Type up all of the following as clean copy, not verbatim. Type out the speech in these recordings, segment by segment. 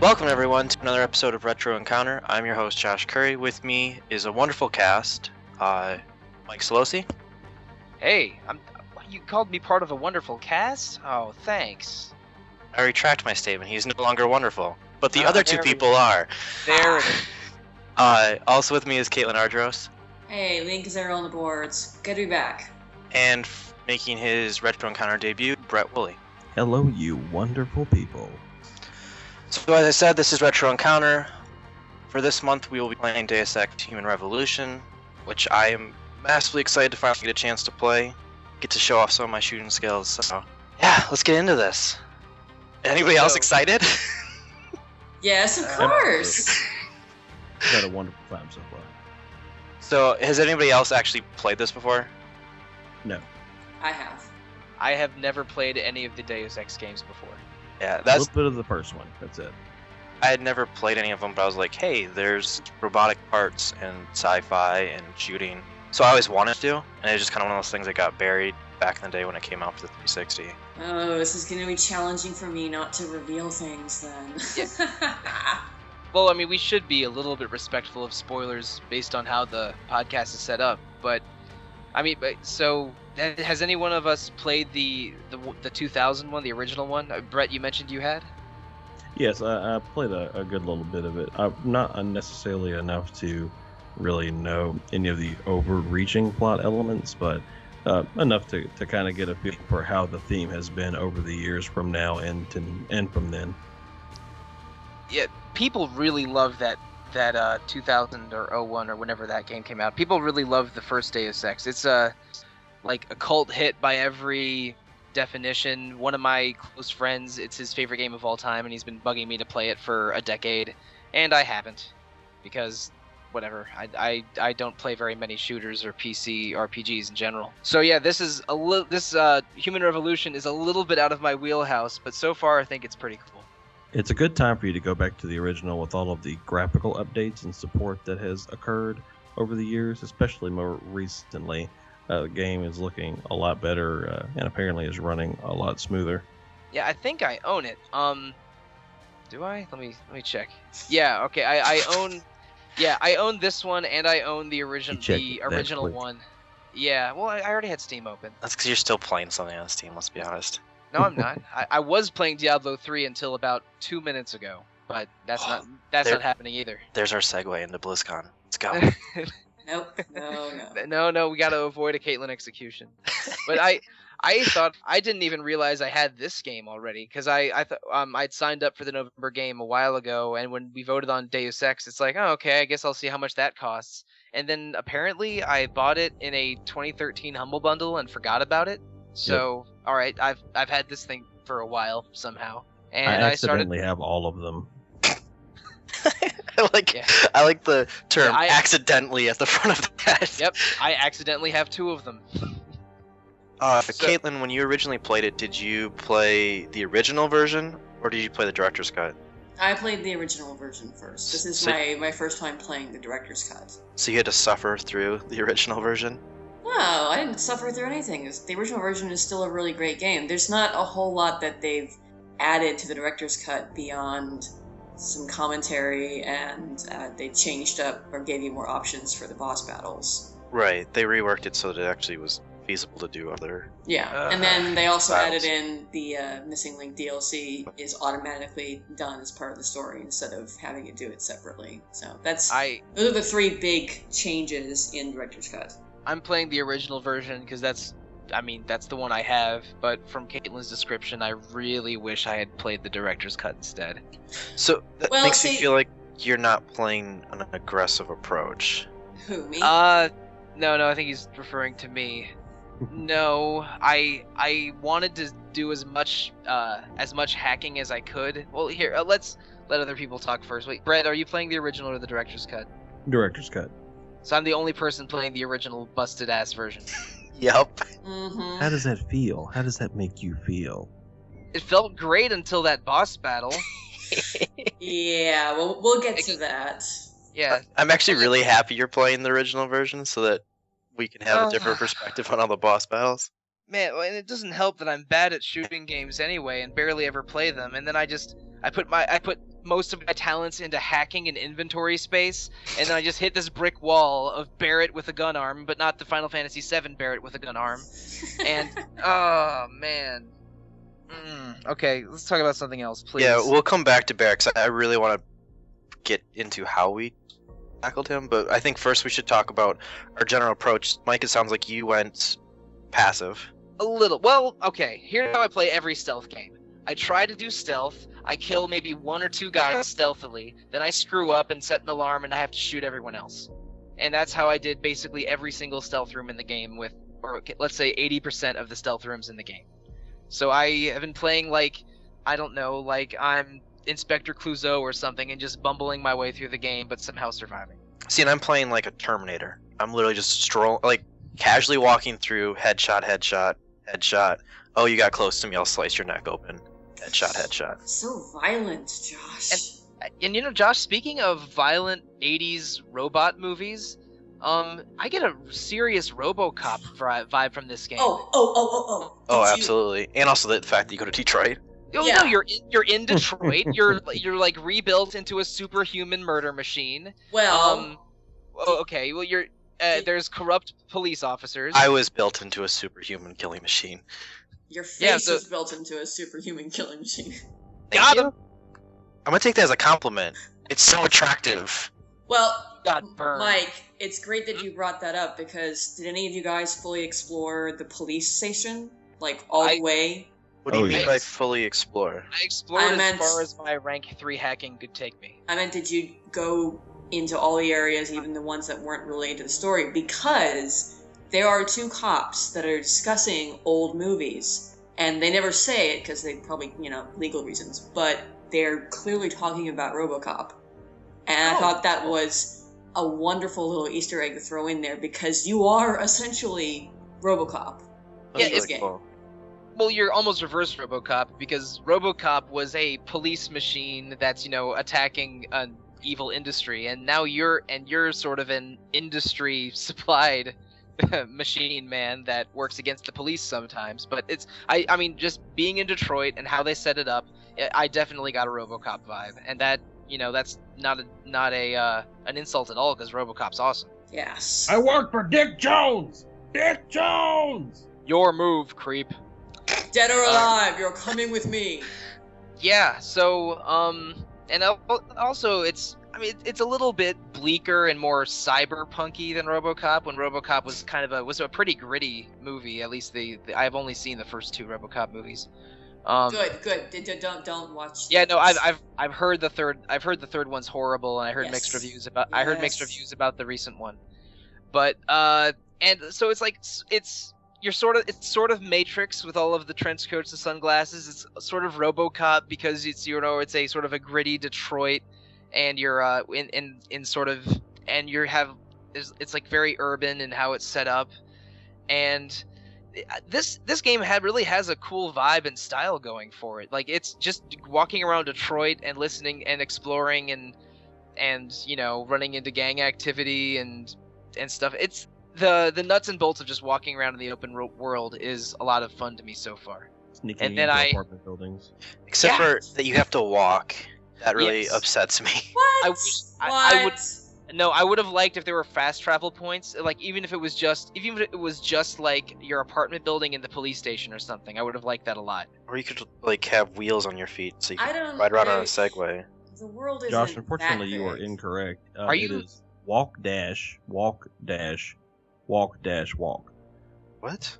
Welcome everyone to another episode of Retro Encounter. I'm your host Josh Curry. With me is a wonderful cast. Mike Sollosi. Hey, you called me part of a wonderful cast? Oh, thanks. I retract my statement. He's no longer wonderful, but the other two people are. There it is. Also with me is Caitlin Argyros. Hey, Link is there on the boards. Good to be back. And making his Retro Encounter debut, Brett Wooley. Hello, you wonderful people. So as I said, this is Retro Encounter. For this month, we will be playing Deus Ex Human Revolution, which I am massively excited to finally get a chance to play. Get to show off some of my shooting skills. So, yeah, let's get into this. Anybody else excited? Yes, of course. I've had a wonderful time so far. So, has anybody else actually played this before? No. I have. I have never played any of the Deus Ex games before. Yeah, A that's. little bit of the first one. That's it. I had never played any of them, but I was like, hey, there's robotic parts and sci-fi and shooting. So I always wanted to, and it's just kind of one of those things that got buried back in the day when it came out for the 360. Oh, this is going to be challenging for me not to reveal things then. Well, I mean, we should be a little bit respectful of spoilers based on how the podcast is set up, but I mean, so has any one of us played the 2000 one, the original one? Brett, you mentioned you had? Yes, I played a good little bit of it. Not necessarily enough to really know any of the overreaching plot elements, but enough to kind of get a feel for how the theme has been over the years from now and from then. Yeah, people really love that 2000 or 01 or whenever that game came out. People really love the first Deus Ex. It's like a cult hit by every definition. One of my close friends, it's his favorite game of all time, and he's been bugging me to play it for a decade, and I haven't, because whatever. I don't play very many shooters or PC RPGs in general. So yeah, this Human Revolution is a little bit out of my wheelhouse, but so far I think it's pretty cool. It's a good time for you to go back to the original with all of the graphical updates and support that has occurred over the years, especially more recently. The game is looking a lot better and apparently is running a lot smoother. Yeah, I think I own it. Do I? Let me check. Yeah, okay. I own. Yeah, I own this one, and I own the original one. Yeah. Well, I already had Steam open. That's because you're still playing something on Steam, let's be honest. No, I'm not. I was playing Diablo 3 until about 2 minutes ago, but that's not happening either. There's our segue into BlizzCon. Let's go. Nope. No, we gotta avoid a Caitlyn execution. But I thought I didn't even realize I had this game already, because I thought I'd signed up for the November game a while ago, and when we voted on Deus Ex, it's like, oh, okay, I guess I'll see how much that costs. And then apparently I bought it in a 2013 Humble Bundle and forgot about it. So yep. All right, I've had this thing for a while somehow, and I accidentally have all of them. I like the term accidentally at the front of the head. Yep, I accidentally have 2 of them. Caitlin, when you originally played it, did you play the original version, or did you play the director's cut? I played the original version first. This is my first time playing the director's cut. So you had to suffer through the original version? No, I didn't suffer through anything. The original version is still a really great game. There's not a whole lot that they've added to the director's cut beyond some commentary, and they changed up or gave you more options for the boss battles. Right, they reworked it so that it actually was feasible to do other... Yeah, and then they also added in the Missing Link DLC is automatically done as part of the story instead of having you do it separately. So those are the 3 big changes in director's cut. I'm playing the original version because that's the one I have, but from Caitlyn's description, I really wish I had played the director's cut instead. So that makes me feel like you're not playing an aggressive approach. Who, me? No, I think he's referring to me. No, I wanted to do as much hacking as I could. Well, here, let's let other people talk first. Wait, Brett, are you playing the original or the director's cut? Director's cut. So I'm the only person playing the original busted-ass version. Yep. Mm-hmm. How does that feel? How does that make you feel? It felt great until that boss battle. Yeah, well, we'll get to that. Yeah. I'm actually really happy you're playing the original version so that we can have a different perspective on all the boss battles. Man, and it doesn't help that I'm bad at shooting games anyway and barely ever play them. And then I put most of my talents into hacking and inventory space, and then I just hit this brick wall of Barrett with a gun arm, but not the Final Fantasy VII Barrett with a gun arm. And oh man. Okay, let's talk about something else, please. Yeah, we'll come back to Barrett, 'cause I really want to get into how we tackled him, but I think first we should talk about our general approach. Mike, it sounds like you went passive. A little. Well, okay, here's how I play every stealth game. I try to do stealth, I kill maybe 1 or 2 guys stealthily, then I screw up and set an alarm and I have to shoot everyone else. And that's how I did basically every single stealth room in the game with, or let's say 80% of the stealth rooms in the game. So I have been playing like, I don't know, like I'm Inspector Clouseau or something and just bumbling my way through the game but somehow surviving. See, and I'm playing like a Terminator. I'm literally just like casually walking through, headshot, headshot, headshot. Oh, you got close to me, I'll slice your neck open. Headshot, headshot. So violent, Josh. And you know, Josh, speaking of violent 80s robot movies, I get a serious RoboCop vibe from this game. Oh, Oh, absolutely. And also the fact that you go to Detroit. Oh, Yeah. no, you're in Detroit. you're like rebuilt into a superhuman murder machine. well, Okay. Well, you're there's corrupt police officers. I was built into a superhuman killing machine. your face yeah, so- was built into a superhuman killing machine. Got him. I'm gonna take that as a compliment. It's so attractive. Well, Got burned. Mike, it's great that you brought that up because did any of you guys fully explore the police station? Like, all the way? What do you Oh, mean yes. by fully explore? I explored I meant- as far as my rank 3 hacking could take me. I meant, did you go into all the areas, even the ones that weren't related to the story? Because there are 2 cops that are discussing old movies, and they never say it because they probably, legal reasons, but they're clearly talking about RoboCop. And I Oh. thought that was a wonderful little Easter egg to throw in there because you are essentially RoboCop. That's Yeah, it's really game. cool. Well, you're almost reverse RoboCop because RoboCop was a police machine that's, attacking an evil industry, and now you're sort of an industry supplied machine man that works against the police sometimes. But I mean, just being in Detroit and how they set it up, I definitely got a RoboCop vibe, and that, that's not an insult at all because RoboCop's awesome. Yes. I work for Dick Jones! Dick Jones! Your move, creep. Dead or alive, you're coming with me. Yeah, so, and also it's a little bit bleaker and more cyberpunky than RoboCop, when RoboCop was a pretty gritty movie, at least I've only seen the first 2 RoboCop movies. Good. Don't watch. Yeah, no, this. I've heard the third one's horrible, and I heard mixed Yes. reviews about the recent one. But, and so it's sort of Matrix with all of the trench coats and sunglasses. It's sort of RoboCop because it's a sort of a gritty Detroit, and you're it's like very urban in how it's set up, and this game really has a cool vibe and style going for it. Like, it's just walking around Detroit and listening and exploring and running into gang activity and stuff. It's the nuts and bolts of just walking around in the open world is a lot of fun to me so far. Sneaking And then into I- apartment buildings. Except Yeah. for that you have to walk. That really Yes. upsets me. What? I would- What? No, I would have liked if there were fast travel points. Like, even if it was just like your apartment building in the police station or something, I would have liked that a lot. Or you could like have wheels on your feet so you I can don't. ride around on a I- Segway. The world isn't Josh, unfortunately, that you are big. incorrect. Are It you- is walk dash walk dash walk dash walk. What?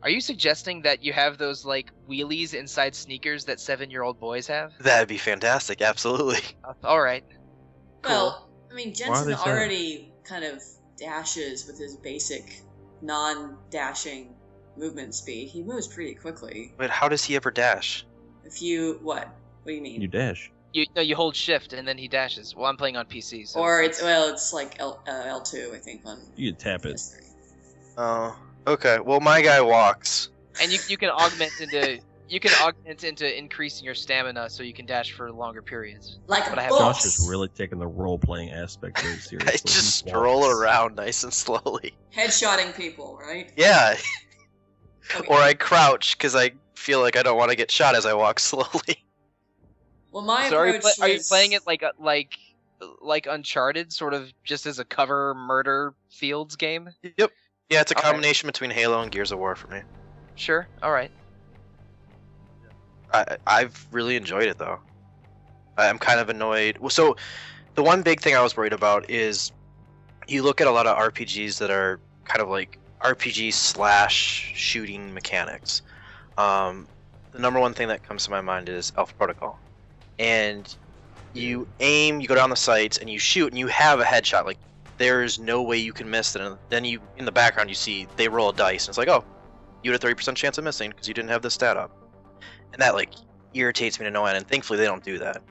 Are you suggesting that you have those like wheelies inside sneakers that 7-year-old boys have? That'd be fantastic. Absolutely. All right. Cool. Well, I mean, Why are Jensen they saying- already kind of dashes with his basic non-dashing movement speed. He moves pretty quickly. But how does he ever dash? If you what? What do you mean? You dash. You hold shift and then he dashes. Well, I'm playing on PC, so Or it's like L2, I think, on You can tap it. PS3. Oh, okay. Well, my guy walks. and you can augment into increasing your stamina so you can dash for longer periods. Like But a I have- boss. Josh is really taking the role playing aspect very seriously. I just He stroll walks. around nice and slowly. Headshotting people, right? Yeah. Okay. Or I crouch because I feel like I don't want to get shot as I walk slowly. Well, my So approach are you was- playing it like Uncharted, sort of just as a cover murder fields game? Yep. Yeah, it's a Okay. combination between Halo and Gears of War for me. Sure. All right. I've really enjoyed it though. I'm kind of annoyed. Well, so the one big thing I was worried about is you look at a lot of RPGs that are kind of like RPG slash shooting mechanics. The number one thing that comes to my mind is Alpha Protocol, and you aim, you go down the sights, and you shoot, and you have a headshot. Like there's no way you can miss it. And then you, in the background, you see they roll a dice, and it's like, oh, you had a 30% chance of missing because you didn't have this stat up, and that like irritates me to no end. And thankfully, they don't do that.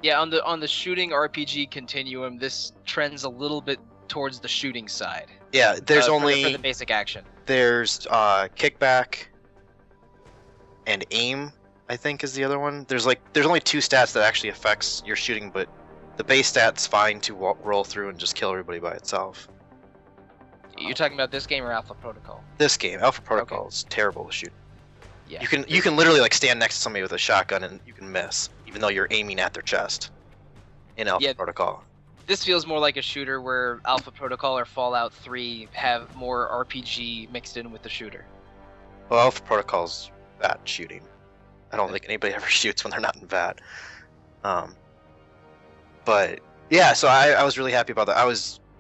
Yeah, on the shooting RPG continuum, this trends a little bit towards the shooting side. Yeah, there's for only the basic action. there's kickback and aim. I think is the other one. There's only two stats that actually affects your shooting, but the base stat's fine to roll through and just kill everybody by itself. You're talking about this game or Alpha Protocol? This game, Alpha Protocol, is terrible with shooting. Yeah. You can literally like stand next to somebody with a shotgun and you can miss, even though you're aiming at their chest. In Alpha Yeah. Protocol. This feels more like a shooter where Alpha Protocol or Fallout 3 have more RPG mixed in with the shooter. Well, Alpha Protocol's bad shooting. I don't think anybody ever shoots when they're not in VAT. But yeah, so I was really happy about that.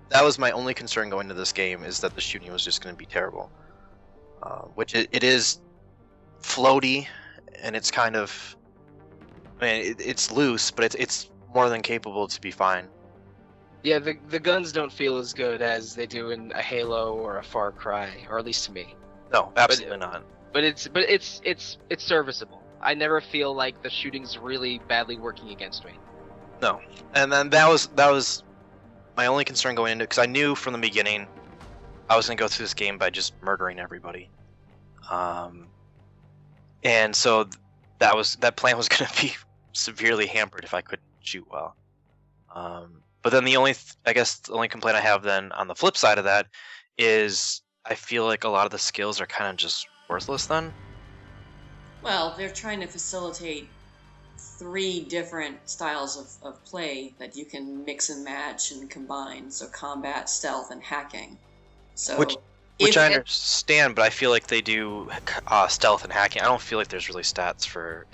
That was my only concern going to this game, is that the shooting was just going to be terrible. Which it is floaty, and it's kind of, I mean, it's loose, but it's more than capable to be fine. Yeah, the guns don't feel as good as they do in a Halo or a Far Cry, or at least to me. No, absolutely not. But it's serviceable. I never feel like the shooting's really badly working against me. No, and then that was my only concern going into it, because I knew from the beginning I was gonna go through this game by just murdering everybody, and so that plan was gonna be severely hampered if I couldn't shoot well. But then the only complaint I have then on the flip side of that is I feel like a lot of the skills are kind of just worthless then. Well, they're trying to facilitate 3 different styles of play that you can mix and match and combine. So combat, stealth, and hacking. So Which I understand, but I feel like they do stealth and hacking. I don't feel like there's really stats for.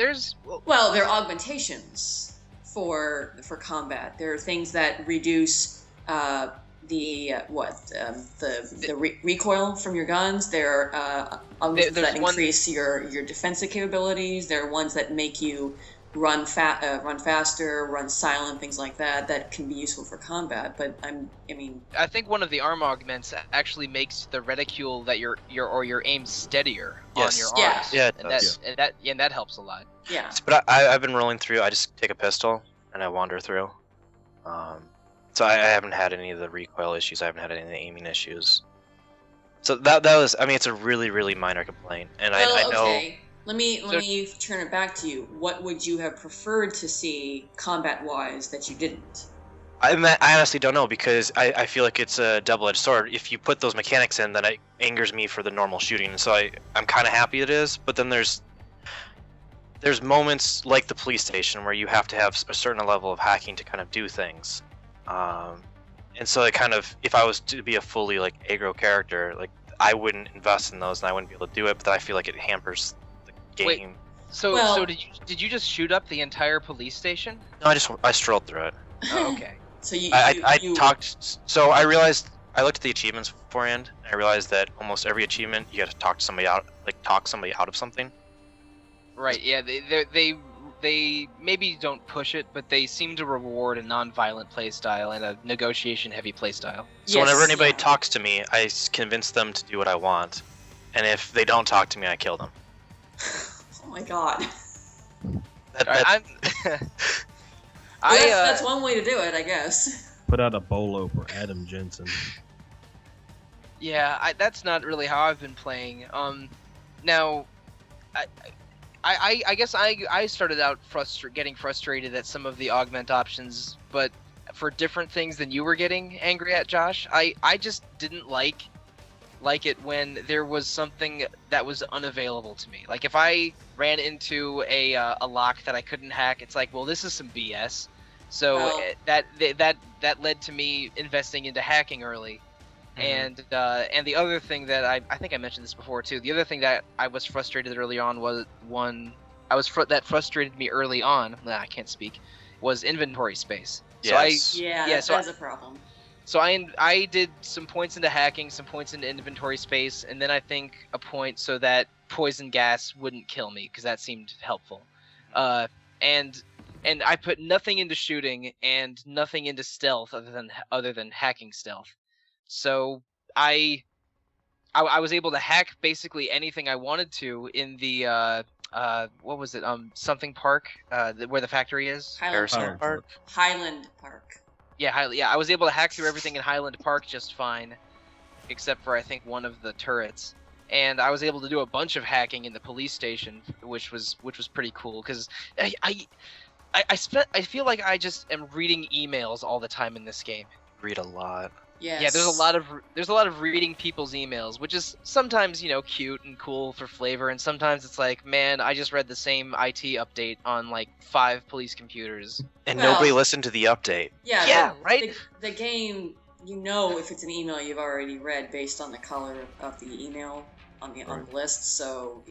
Well, they're augmentations for combat. There are things that reduce recoil from your guns. There are augments that increase your defensive capabilities. There are ones that make you run faster, run silent, things like that. That can be useful for combat. But I think one of the arm augments actually makes the reticule that your aim steadier on your arms. Yeah, and that helps a lot. Yeah. But I've been rolling through. I just take a pistol and I wander through. So I haven't had any of the recoil issues. I haven't had any of the aiming issues. So that was, I mean, it's a really, really minor complaint, and I know. Okay. Let me turn it back to you. What would you have preferred to see combat-wise that you didn't? I honestly don't know, because I feel like it's a double-edged sword. If you put those mechanics in, then it angers me for the normal shooting. So I'm kind of happy it is, but then there's moments like the police station where you have to have a certain level of hacking to kind of do things. And so it kind of, if I was to be a fully like aggro character, like I wouldn't invest in those and I wouldn't be able to do it, but then I feel like it hampers the game. Wait, so did you just shoot up the entire police station? No, I strolled through it. Oh, okay. So I realized, I looked at the achievements beforehand, and I realized that almost every achievement you got to talk somebody out of something. Right. Yeah. They maybe don't push it, but they seem to reward a non-violent playstyle and a negotiation-heavy playstyle. So whenever anybody talks to me, I convince them to do what I want, and if they don't talk to me, I kill them. Oh my god. That's one way to do it, I guess. Put out a bolo for Adam Jensen. Yeah, that's not really how I've been playing. Now, I guess I started out getting frustrated at some of the augment options, but for different things than you were getting angry at, Josh. I just didn't like like it when there was something that was unavailable to me. Like if I ran into a lock that I couldn't hack, it's like, well, this is some BS. So Well- that led to me investing into hacking early. And the other thing that I think I mentioned this before too. The other thing that I was frustrated early on was that frustrated me early on. I can't speak. Was inventory space. Yes. So that is a problem. So I did some points into hacking, some points into inventory space, and then I think a point so that poison gas wouldn't kill me because that seemed helpful. And I put nothing into shooting and nothing into stealth other than hacking stealth. So I was able to hack basically anything I wanted to in the what was it, something park, where the factory is. Harrison Park. Highland Park. Yeah, I was able to hack through everything in Highland Park just fine, except for I think one of the turrets. And I was able to do a bunch of hacking in the police station, which was pretty cool because I feel like I just am reading emails all the time in this game. Read a lot. Yes. Yeah, there's a lot of reading people's emails, which is sometimes, cute and cool for flavor, and sometimes it's like, man, I just read the same IT update on like 5 police computers. And Well- nobody listened to the update. Yeah, right? The game, if it's an email you've already read based on the color of the email on the list. So,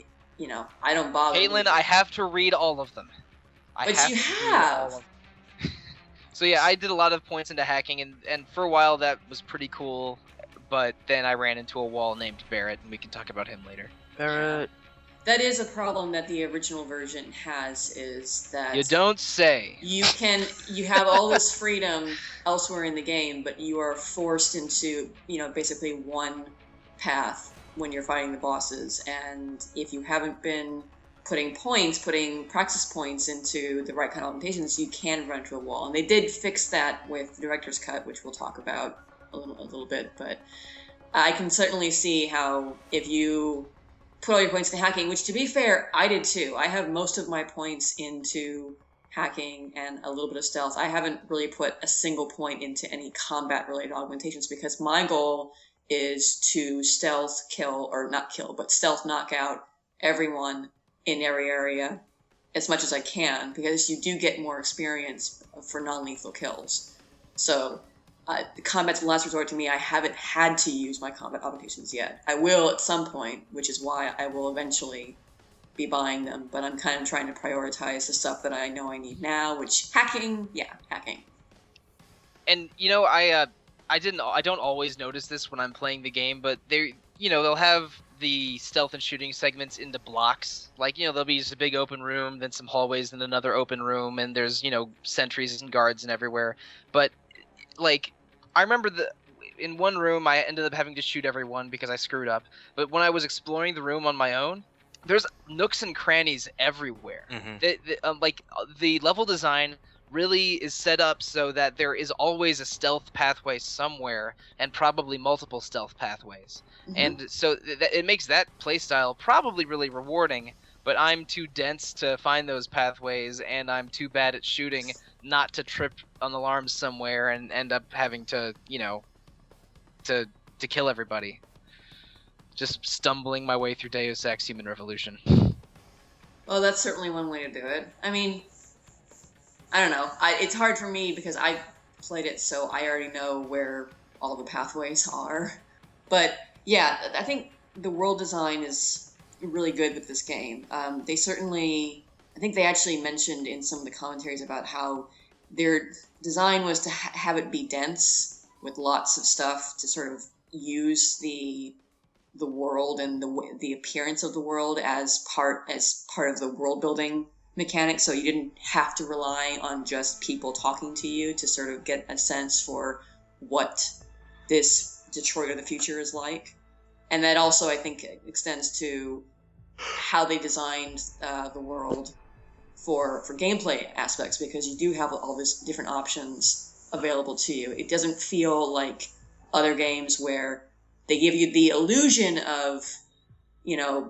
I don't bother. Caitlin, I have to read all of them. But you to read have. all of them. So yeah, I did a lot of points into hacking, and for a while that was pretty cool, but then I ran into a wall named Barrett, and we can talk about him later. Barrett. That is a problem that the original version has, is that You don't say. you have all this freedom elsewhere in the game, but you are forced into, basically one path when you're fighting the bosses. And if you haven't been putting practice points into the right kind of augmentations, you can run into a wall. And they did fix that with the director's cut, which we'll talk about a little bit. But I can certainly see how if you put all your points into hacking, which to be fair, I did too. I have most of my points into hacking and a little bit of stealth. I haven't really put a single point into any combat related augmentations because my goal is to stealth knock out everyone in every area as much as I can, because you do get more experience for non-lethal kills. So the combat's the last resort to me. I haven't had to use my combat augmentations yet. I will at some point, which is why I will eventually be buying them, but I'm kind of trying to prioritize the stuff that I know I need now, which hacking. And I don't always notice this when I'm playing the game, but they'll have the stealth and shooting segments into blocks. Like, there'll be just a big open room, then some hallways, then another open room, and there's, sentries and guards and everywhere. But, like, I remember in one room I ended up having to shoot everyone because I screwed up. But when I was exploring the room on my own, there's nooks and crannies everywhere. Mm-hmm. The level design really is set up so that there is always a stealth pathway somewhere, and probably multiple stealth pathways. Mhm. And so it makes that playstyle probably really rewarding, but I'm too dense to find those pathways, and I'm too bad at shooting not to trip on alarms somewhere and end up having to, to kill everybody. Just stumbling my way through Deus Ex Human Revolution. Well, that's certainly one way to do it. I mean, I don't know. It's hard for me because I played it, so I already know where all the pathways are. But yeah, I think the world design is really good with this game. I think they actually mentioned in some of the commentaries about how their design was to have it be dense with lots of stuff to sort of use the world and the appearance of the world as part of the world building mechanic, so you didn't have to rely on just people talking to you to sort of get a sense for what this Detroit of the future is like. And that also, I think, extends to how they designed the world for gameplay aspects, because you do have all these different options available to you. It doesn't feel like other games where they give you the illusion of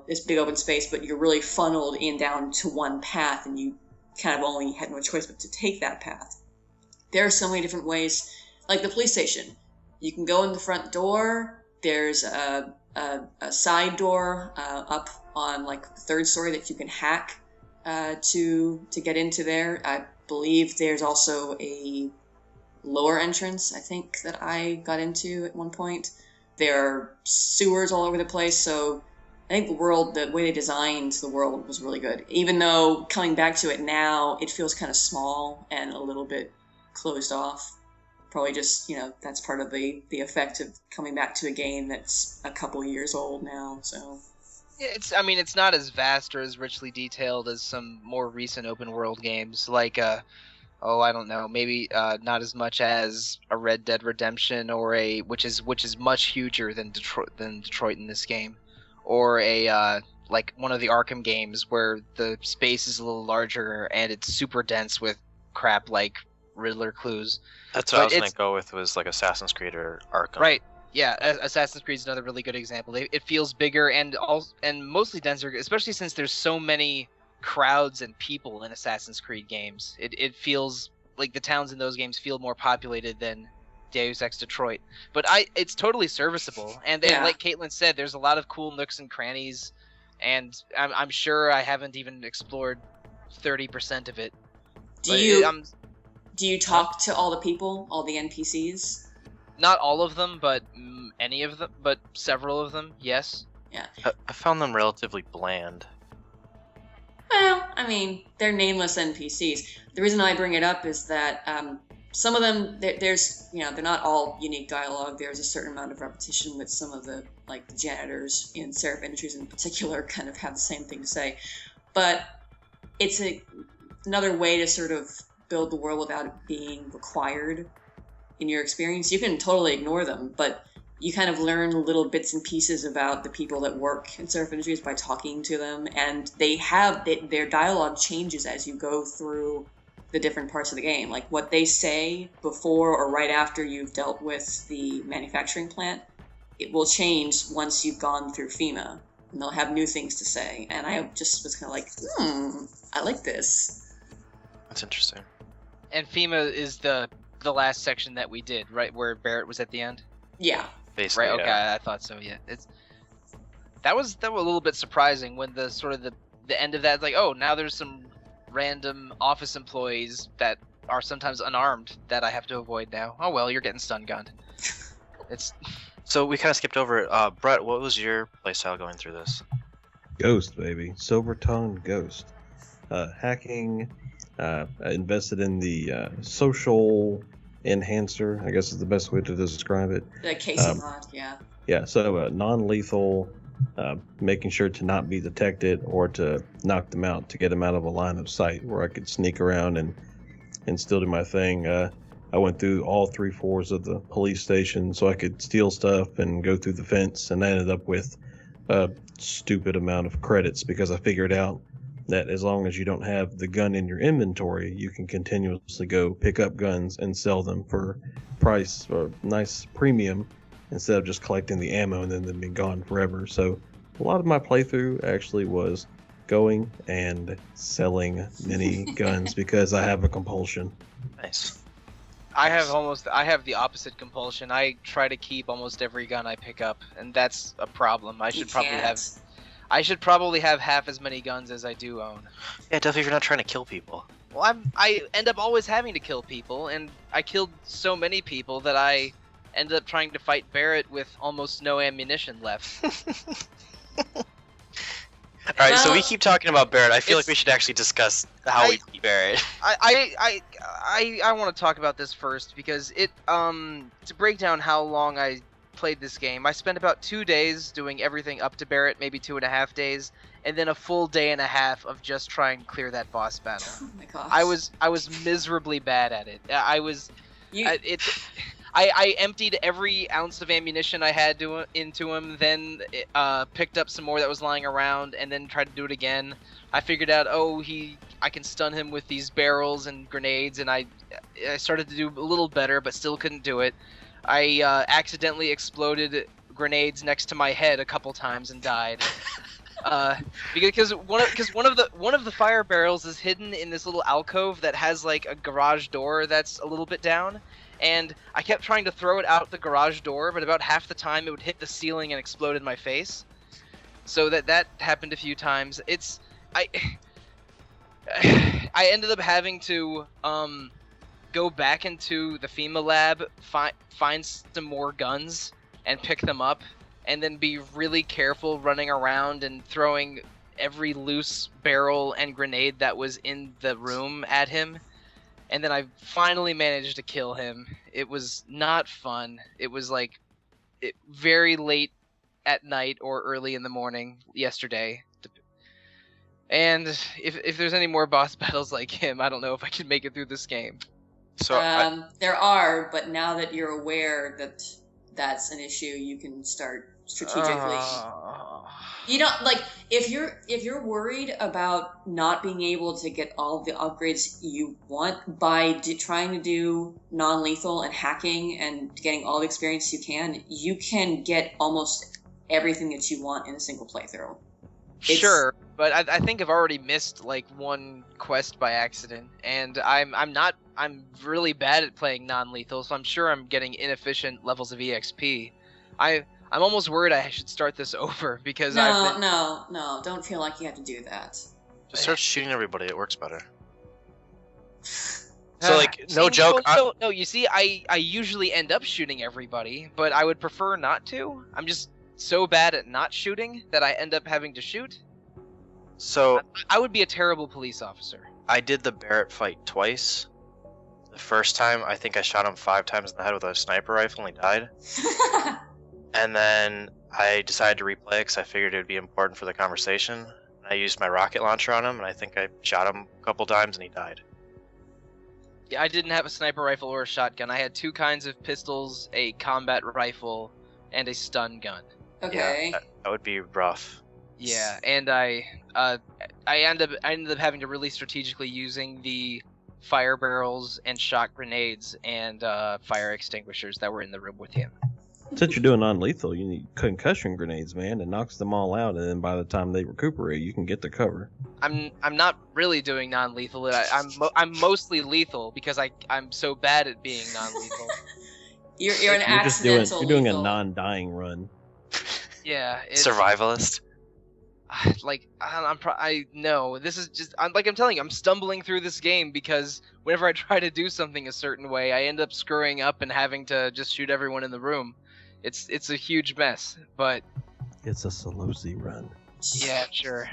this big open space, but you're really funneled in down to one path, and you kind of only had no choice but to take that path. There are so many different ways, like the police station. You can go in the front door. There's a a side door up on like the third story that you can hack to get into there. I believe there's also a lower entrance, I think, that I got into at one point. There are sewers all over the place, so I think the way they designed the world was really good. Even though coming back to it now, it feels kind of small and a little bit closed off. Probably just, that's part of the effect of coming back to a game that's a couple years old now, so... It's not as vast or as richly detailed as some more recent open world games, like, I don't know, maybe not as much as a Red Dead Redemption or which is much huger than Detroit in this game, or like one of the Arkham games where the space is a little larger and it's super dense with crap like Riddler clues. That's what I was going to go with, was like Assassin's Creed or Arkham. Right. Yeah, Assassin's Creed is another really good example. It feels bigger and mostly denser, especially since there's so many crowds and people in Assassin's Creed games. It feels like the towns in those games feel more populated than Deus Ex Detroit. But it's totally serviceable. And like Caitlin said, there's a lot of cool nooks and crannies, and I'm sure I haven't even explored 30% of it. Do you talk to all the people, all the NPCs? Not all of them, but but several of them, yes. Yeah. I found them relatively bland. Well, I mean, they're nameless NPCs. The reason I bring it up is that some of them, there's, they're not all unique dialogue. There's a certain amount of repetition with some of the, like, the janitors in Seraph Industries in particular kind of have the same thing to say. But it's another way to sort of build the world without it being required in your experience. You can totally ignore them, but you kind of learn little bits and pieces about the people that work in Seraph Industries by talking to them, and their dialogue changes as you go through the different parts of the game. Like what they say before or right after you've dealt with the manufacturing plant, it will change once you've gone through FEMA, and they'll have new things to say. And I just was kind of like, I like this. That's interesting. And FEMA is the last section that we did, right, where Barrett was at the end? Yeah. Basically, right, okay, yeah. I thought so, yeah. That was a little bit surprising when the sort of the end of that, like, oh, now there's some random office employees that are sometimes unarmed that I have to avoid now. Oh well, you're getting stun gunned. So we kind of skipped over it. Brett, what was your playstyle going through this? Ghost, baby. Silver-tongued Ghost. Hacking, invested in the social enhancer, I guess is the best way to describe it. The Casey mod, yeah. Yeah, so non-lethal, making sure to not be detected or to knock them out, to get them out of a line of sight where I could sneak around and still do my thing. I went through all 3 floors of the police station so I could steal stuff and go through the fence, and I ended up with a stupid amount of credits because I figured out that as long as you don't have the gun in your inventory, you can continuously go pick up guns and sell them for price or nice premium instead of just collecting the ammo and then them being gone forever. So a lot of my playthrough actually was going and selling mini guns because I have a compulsion. Nice. I have the opposite compulsion. I try to keep almost every gun I pick up, and that's a problem. I should probably have half as many guns as I do own. Yeah, definitely if you're not trying to kill people. Well, I end up always having to kill people, and I killed so many people that I ended up trying to fight Barrett with almost no ammunition left. Alright, so we keep talking about Barrett. I feel like we should actually discuss how we beat Barrett. I want to talk about this first because to break down how long I played this game, I spent about 2 days doing everything up to Barrett, maybe 2.5 days, and then a full day and a half of just trying to clear that boss battle. Oh my gosh. I was miserably bad at it. I emptied every ounce of ammunition I had into him, then picked up some more that was lying around, and then tried to do it again. I figured out, I can stun him with these barrels and grenades, and I started to do a little better, but still couldn't do it. I accidentally exploded grenades next to my head a couple times and died. Because one of the fire barrels is hidden in this little alcove that has like a garage door that's a little bit down, and I kept trying to throw it out the garage door, but about half the time it would hit the ceiling and explode in my face. So that happened a few times. I ended up having to go back into the FEMA lab, find some more guns, and pick them up, and then be really careful running around and throwing every loose barrel and grenade that was in the room at him. And then I finally managed to kill him. It was not fun. It was like very late at night or early in the morning yesterday. And if there's any more boss battles like him, I don't know if I can make it through this game. So there are, but now that you're aware that that's an issue, you can start strategically. You don't like if you're worried about not being able to get all of the upgrades you want by trying to do non-lethal and hacking and getting all the experience you can get almost everything that you want in a single playthrough. Sure, but I think I've already missed like one quest by accident, and I'm really bad at playing non-lethal, so I'm sure I'm getting inefficient levels of EXP. I'm almost worried I should start this over because No, don't feel like you have to do that. Just start shooting everybody. It works better. So like, no joke. No, you see, I usually end up shooting everybody, but I would prefer not to. I'm just so bad at not shooting that I end up having to shoot. So I would be a terrible police officer. I did the Barrett fight twice. The first time, I think I shot him 5 times in the head with a sniper rifle and he died. And then I decided to replay it because I figured it would be important for the conversation. I used my rocket launcher on him, and I think I shot him a couple times and he died. Yeah, I didn't have a sniper rifle or a shotgun. I had 2 kinds of pistols, a combat rifle, and a stun gun. Okay. Yeah, that would be rough. Yeah, and I ended up having to really strategically using the fire barrels and shot grenades and fire extinguishers that were in the room with him. Since you're doing non-lethal, you need concussion grenades, man. It knocks them all out, and then by the time they recuperate, you can get the cover. I'm not really doing non-lethal. I'm mostly lethal because I'm so bad at being non-lethal. You're an accidental. You're doing a lethal. non-dying run. Yeah, Survivalist. Like I know this is just I'm telling you, I'm stumbling through this game because whenever I try to do something a certain way, I end up screwing up and having to just shoot everyone in the room. It's a huge mess, but it's a Sollosi run. Yeah, sure.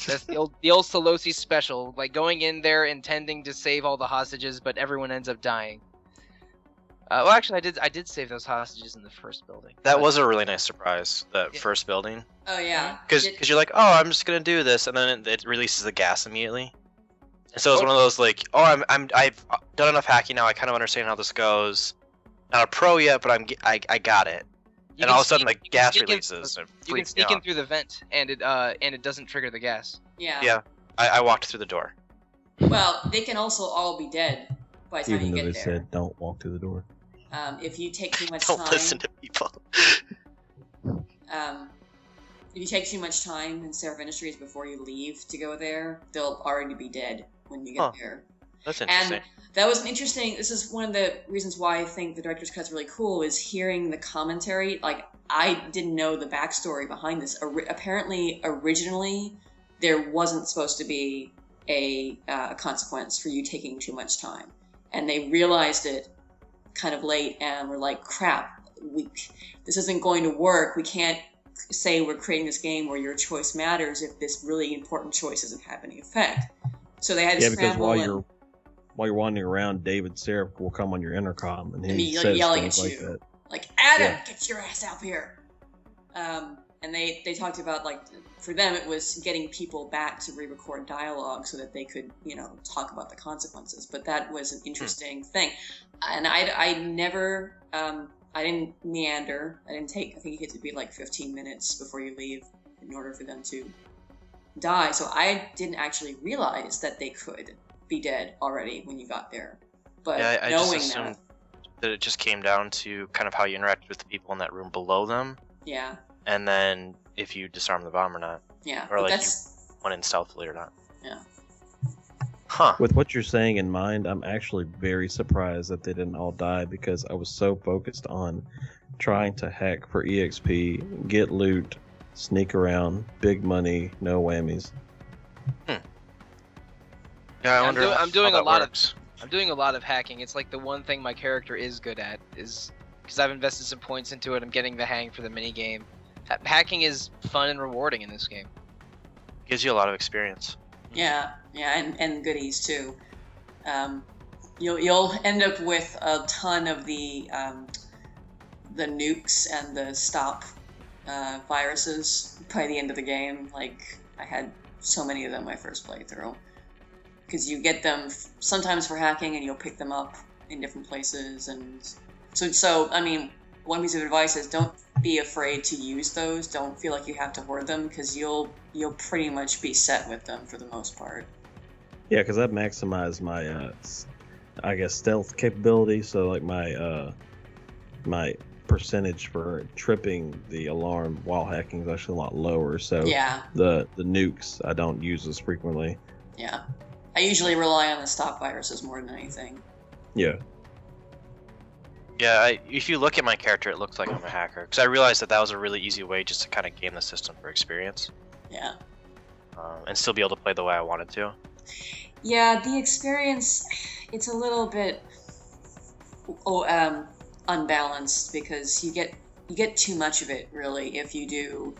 That's the old Sollosi special, like going in there intending to save all the hostages, but everyone ends up dying. Well, actually, I did save those hostages in the first building. That was a really nice surprise. That first building. Oh yeah. Because you're like, oh, I'm just gonna do this, and then it releases the gas immediately. And so it's one of those like, oh, I've done enough hacking now. I kind of understand how this goes. Not a pro yet, but I got it. And all of a sudden, the gas releases. You can sneak in through the vent, and it doesn't trigger the gas. Yeah. Yeah, I walked through the door. Well, they can also all be dead by the time Even you though get they there. said don't walk through the door. If you take too much Don't time. listen to people. If you take too much time in Seraph Industries before you leave to go there, they'll already be dead when you get there. That's interesting. And that was interesting. This is one of the reasons why I think the director's cut's really cool, is hearing the commentary. Like, I didn't know the backstory behind this. Apparently, originally, there wasn't supposed to be a consequence for you taking too much time. And they realized it kind of late and were like, crap, this isn't going to work. We can't say we're creating this game where your choice matters if this really important choice doesn't have any effect. So they had to scramble. Because while you're wandering around, David Seraph will come on your intercom and he like says yelling things at like you, that. like, Adam, get your ass out here. And they talked about, like, for them it was getting people back to re-record dialogue so that they could, talk about the consequences. But that was an interesting thing. And I never, I didn't meander. I think you get to be like 15 minutes before you leave in order for them to die. So I didn't actually realize that they could be dead already when you got there. But yeah, I knowing just assumed that it just came down to kind of how you interacted with the people in that room below them. Yeah. And then if you disarm the bomb or not. Yeah. Or like that's... you went in stealthily or not. Yeah. Huh. With what you're saying in mind, I'm actually very surprised that they didn't all die because I was so focused on trying to hack for EXP, get loot, sneak around, big money, no whammies. Yeah, I wonder I'm doing how a that lot works. I'm doing a lot of hacking. It's like the one thing my character is good at is because I've invested some points into it. I'm getting the hang for the mini game. Hacking is fun and rewarding in this game. Gives you a lot of experience. Yeah, and goodies too. You'll end up with a ton of the nukes and the stop viruses by the end of the game. Like, I had so many of them my first playthrough. Because you get them sometimes for hacking, and you'll pick them up in different places. And so I mean, one piece of advice is don't be afraid to use those. Don't feel like you have to hoard them, because you'll pretty much be set with them for the most part. Yeah, because I've maximized my, I guess, stealth capability. So like my percentage for tripping the alarm while hacking is actually a lot lower. So Yeah, the nukes I don't use as frequently. yeah. I usually rely on the stop viruses more than anything. Yeah. Yeah, if you look at my character, it looks like I'm a hacker. Because I realized that was a really easy way just to kind of game the system for experience. Yeah. And still be able to play the way I wanted to. Yeah, the experience, it's a little bit unbalanced, because you get too much of it, really, if you do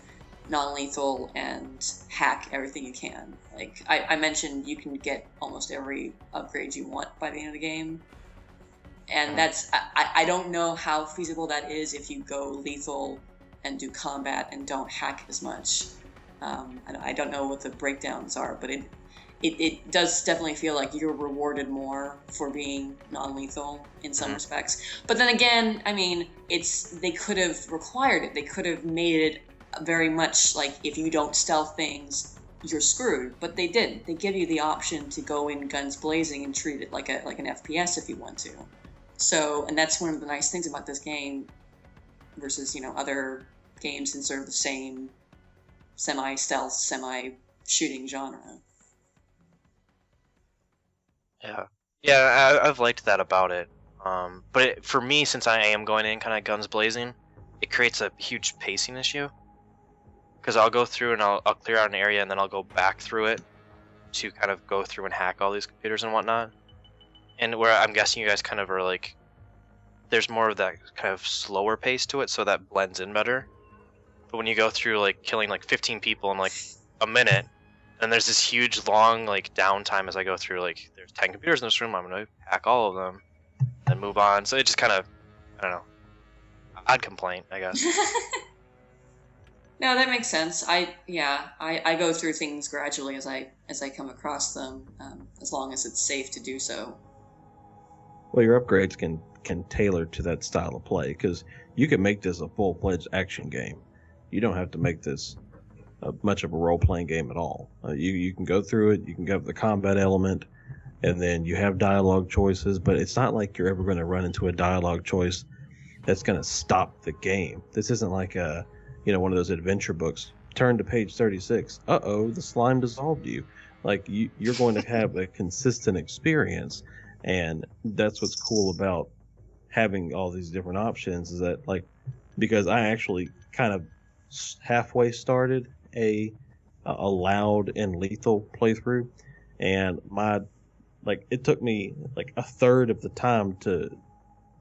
non-lethal and hack everything you can. Like I mentioned, you can get almost every upgrade you want by the end of the game, and that's I don't know how feasible that is if you go lethal and do combat and don't hack as much. I don't know what the breakdowns are, but it does definitely feel like you're rewarded more for being non-lethal in some respects. But then again, I mean, they could have required it. They could have made it very much like, if you don't stealth things, you're screwed. But they didn't. They give you the option to go in guns blazing and treat it like an FPS if you want to. So, and that's one of the nice things about this game versus, other games in sort of the same semi-stealth, semi-shooting genre. Yeah, I've liked that about it. But for me, since I am going in kind of guns blazing, it creates a huge pacing issue. Because I'll go through and I'll clear out an area, and then I'll go back through it to kind of go through and hack all these computers and whatnot. And where I'm guessing you guys kind of are like, there's more of that kind of slower pace to it, so that blends in better. But when you go through like killing like 15 people in like a minute, and there's this huge long like downtime as I go through, like there's 10 computers in this room, I'm gonna hack all of them, then move on. So it just kind of, I don't know, odd complaint, I guess. No, that makes sense. I go through things gradually as I come across them, as long as it's safe to do so. Well, your upgrades can tailor to that style of play, because you can make this a full-fledged action game. You don't have to make this much of a role-playing game at all. You can go through it, you can have the combat element, and then you have dialogue choices, but it's not like you're ever going to run into a dialogue choice that's going to stop the game. This isn't like one of those adventure books. Turn to page 36. Uh-oh, the slime dissolved you. Like, you're going to have a consistent experience, and that's what's cool about having all these different options, is that, like, because I actually kind of halfway started a loud and lethal playthrough, and it took me like a third of the time to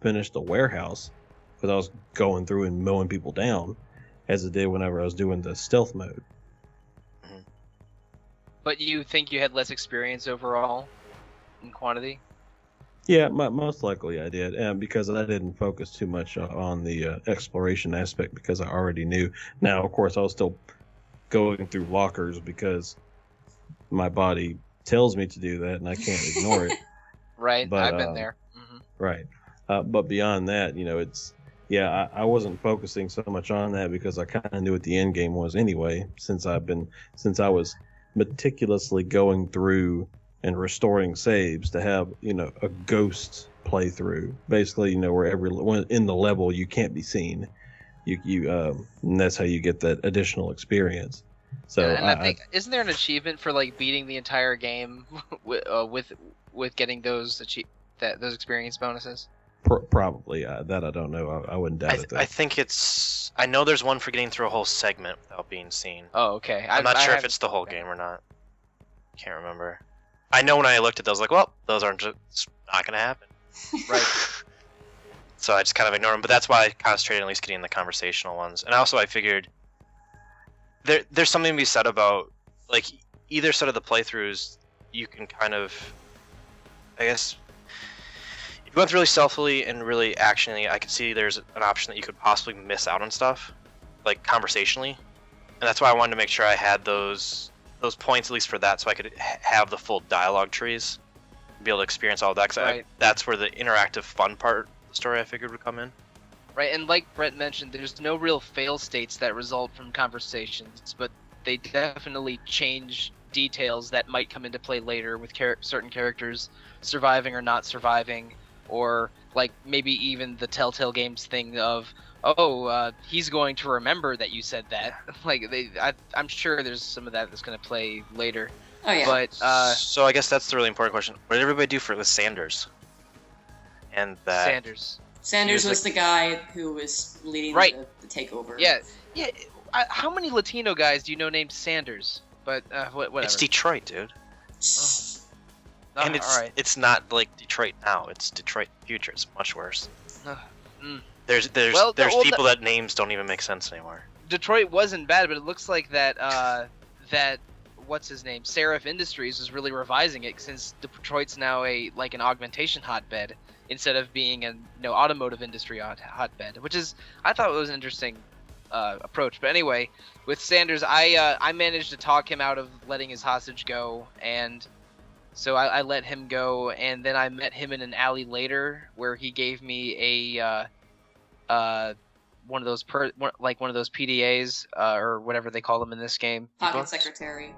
finish the warehouse, because I was going through and mowing people down, as it did whenever I was doing the stealth mode. But you think you had less experience overall in quantity? Yeah, most likely I did, because I didn't focus too much on the exploration aspect, because I already knew. Now, of course, I was still going through lockers because my body tells me to do that, and I can't ignore it. Right, But, I've been there. Right. But beyond that, I wasn't focusing so much on that, because I kind of knew what the end game was anyway, since I was meticulously going through and restoring saves to have, a ghost playthrough. Basically, where in the level you can't be seen. And that's how you get that additional experience. So and I think isn't there an achievement for like beating the entire game with getting those those experience bonuses? Probably that I don't know. I wouldn't doubt it though. I think I know there's one for getting through a whole segment without being seen. Oh, okay. I'm not sure if it's the whole game or not. Can't remember. I know when I looked at those, like, well, those aren't just not gonna happen. Right. So I just kind of ignored them. But that's why I concentrated on at least getting the conversational ones. And also I figured there's something to be said about like either side of the playthroughs. You can kind of, I guess, if you went really stealthily and really actionally, I could see there's an option that you could possibly miss out on stuff, like conversationally. And that's why I wanted to make sure I had those points at least for that, so I could have the full dialogue trees, and be able to experience all that. Cause right. That's where the interactive fun part of the story I figured would come in. Right, and like Brett mentioned, there's no real fail states that result from conversations, but they definitely change details that might come into play later with certain characters surviving or not surviving, or like maybe even the Telltale Games thing of, he's going to remember that you said that. Like I'm sure there's some of that that's going to play later. Oh yeah. But so I guess that's the really important question. What did everybody do for the Sanders? And that Sanders was the guy who was leading the takeover. Yeah. How many Latino guys do you know named Sanders? But whatever. It's Detroit, dude. And alright. it's not like Detroit now. It's Detroit in the future. It's much worse. There's people that names don't even make sense anymore. Detroit wasn't bad, but it looks like that what's his name, Seraph Industries is really revising it, since Detroit's now an augmentation hotbed instead of being an automotive industry hotbed, which is, I thought it was an interesting approach. But anyway, with Sanders, I managed to talk him out of letting his hostage go, and so I let him go, and then I met him in an alley later where he gave me one of those PDAs or whatever they call them in this game. Pocket secretary.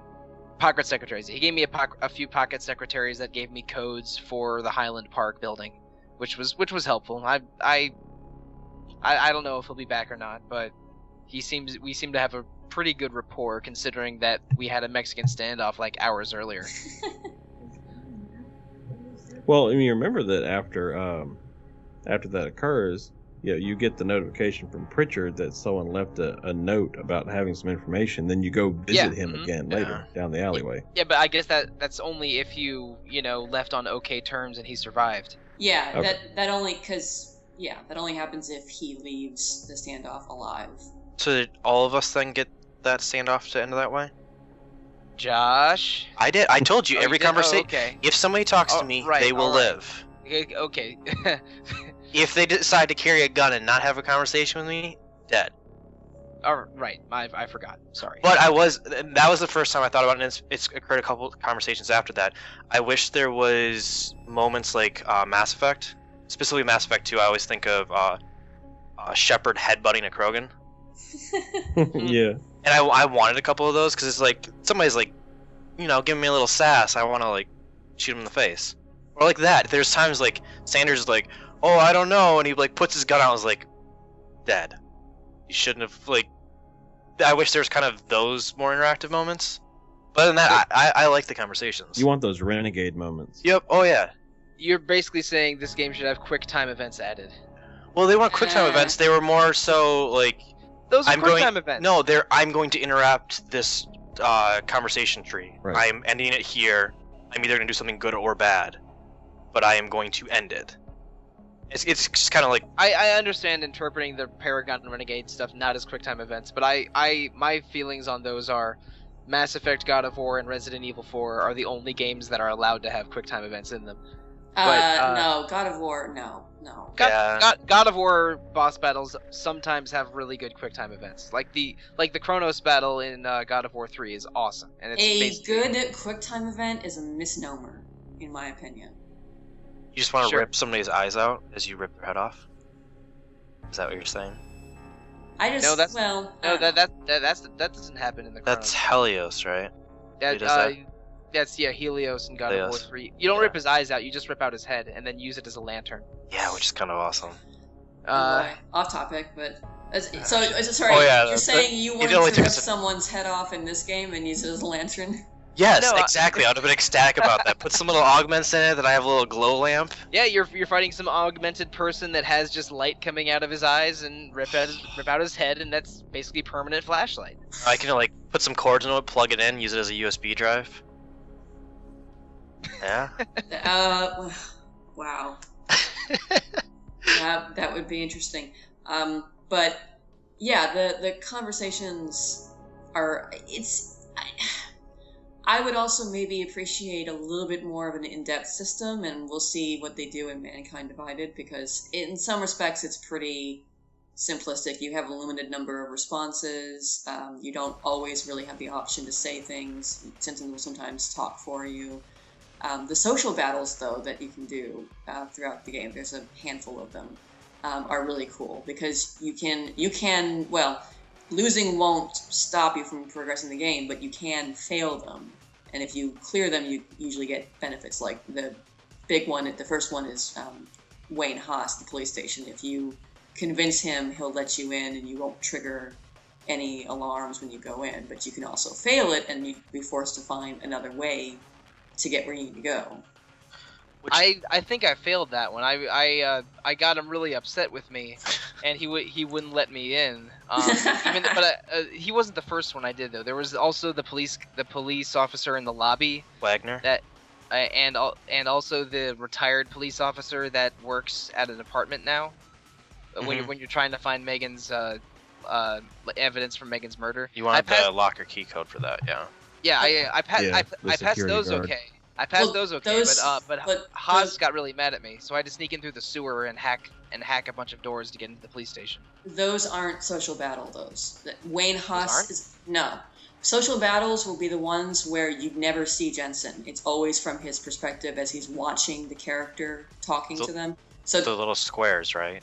Pocket secretaries. He gave me a few pocket secretaries that gave me codes for the Highland Park building, which was helpful. I don't know if he'll be back or not, but we seem to have a pretty good rapport considering that we had a Mexican standoff like hours earlier. Well, I mean, remember that after that occurs, you get the notification from Pritchard that someone left a note about having some information. Then you go visit him again later down the alleyway. Yeah, but I guess that's only if you left on okay terms and he survived. Yeah, okay. that only happens if he leaves the standoff alive. So did all of us then get that standoff to end that way? Josh? I did. I told you every conversation. Okay. If somebody talks to me, they will live. Okay. If they decide to carry a gun and not have a conversation with me, dead. Oh, right. I forgot. Sorry. But that was the first time I thought about it, and it's occurred a couple conversations after that. I wish there was moments like Mass Effect, specifically Mass Effect 2. I always think of Shepard headbutting a Krogan. Yeah. And I wanted a couple of those because it's like somebody's like, giving me a little sass. I want to like shoot him in the face, or like that. There's times like Sanders is like, oh, I don't know, and he like puts his gun out. I was like, dead. You shouldn't have like. I wish there's kind of those more interactive moments. But other than that, I like the conversations. You want those renegade moments. Yep. Oh yeah. You're basically saying this game should have quick time events added. Well, they weren't quick time events. They were more so like. Those are quick time events. No, I'm going to interrupt this conversation tree. Right. I'm ending it here. I'm either going to do something good or bad, but I am going to end it. It's just kind of like I understand interpreting the Paragon and Renegade stuff not as quick time events, but my feelings on those are Mass Effect, God of War, and Resident Evil 4 are the only games that are allowed to have quick time events in them. No, God of War, no. God of War boss battles sometimes have really good quick time events. Like the Kronos battle in God of War 3 is awesome, and it's good quick time event is a misnomer, in my opinion. You just want to rip somebody's eyes out as you rip their head off. Is that what you're saying? That doesn't happen in the Kronos. That's Helios, right? That's Helios and God of War 3. You don't rip his eyes out, you just rip out his head and then use it as a lantern. Yeah, which is kind of awesome. Off topic, but Sorry, Oh, yeah, you're the- saying you the wanted only to rip difference- someone's head off in this game and use it as a lantern? Yes, No, exactly. I would have been ecstatic about that. Put some little augments in it, that I have a little glow lamp. Yeah, you're fighting some augmented person that has just light coming out of his eyes and rip out his head, and that's basically permanent flashlight. I can like put some cords into it, plug it in, use it as a USB drive. Yeah. Wow. That would be interesting. But yeah, the conversations are. I would also maybe appreciate a little bit more of an in-depth system, and we'll see what they do in Mankind Divided, because in some respects it's pretty simplistic. You have a limited number of responses. You don't always really have the option to say things. Sentinel will sometimes talk for you. The social battles, though, that you can do throughout the game, there's a handful of them, are really cool, because you can, well, losing won't stop you from progressing the game, but you can fail them. And if you clear them, you usually get benefits. Like the first one is Wayne Haas, the police station. If you convince him, he'll let you in and you won't trigger any alarms when you go in. But you can also fail it and you'd be forced to find another way to get where you need to go. I think I failed that one. I got him really upset with me, and he wouldn't let me in. He wasn't the first one I did though. There was also the police officer in the lobby, Wagner. that, and also the retired police officer that works at an apartment now. When you're trying to find Megan's evidence from Megan's murder. You want the locker key code for that, yeah. Yeah, I passed those guard. okay. I passed those okay, but Haas those- got really mad at me, so I had to sneak in through the sewer and hack a bunch of doors to get into the police station. Those aren't social battle, those. Wayne Haas aren't? is... No. Social battles will be the ones where you never see Jensen. It's always from his perspective as he's watching the character talking to them. So The little squares, right?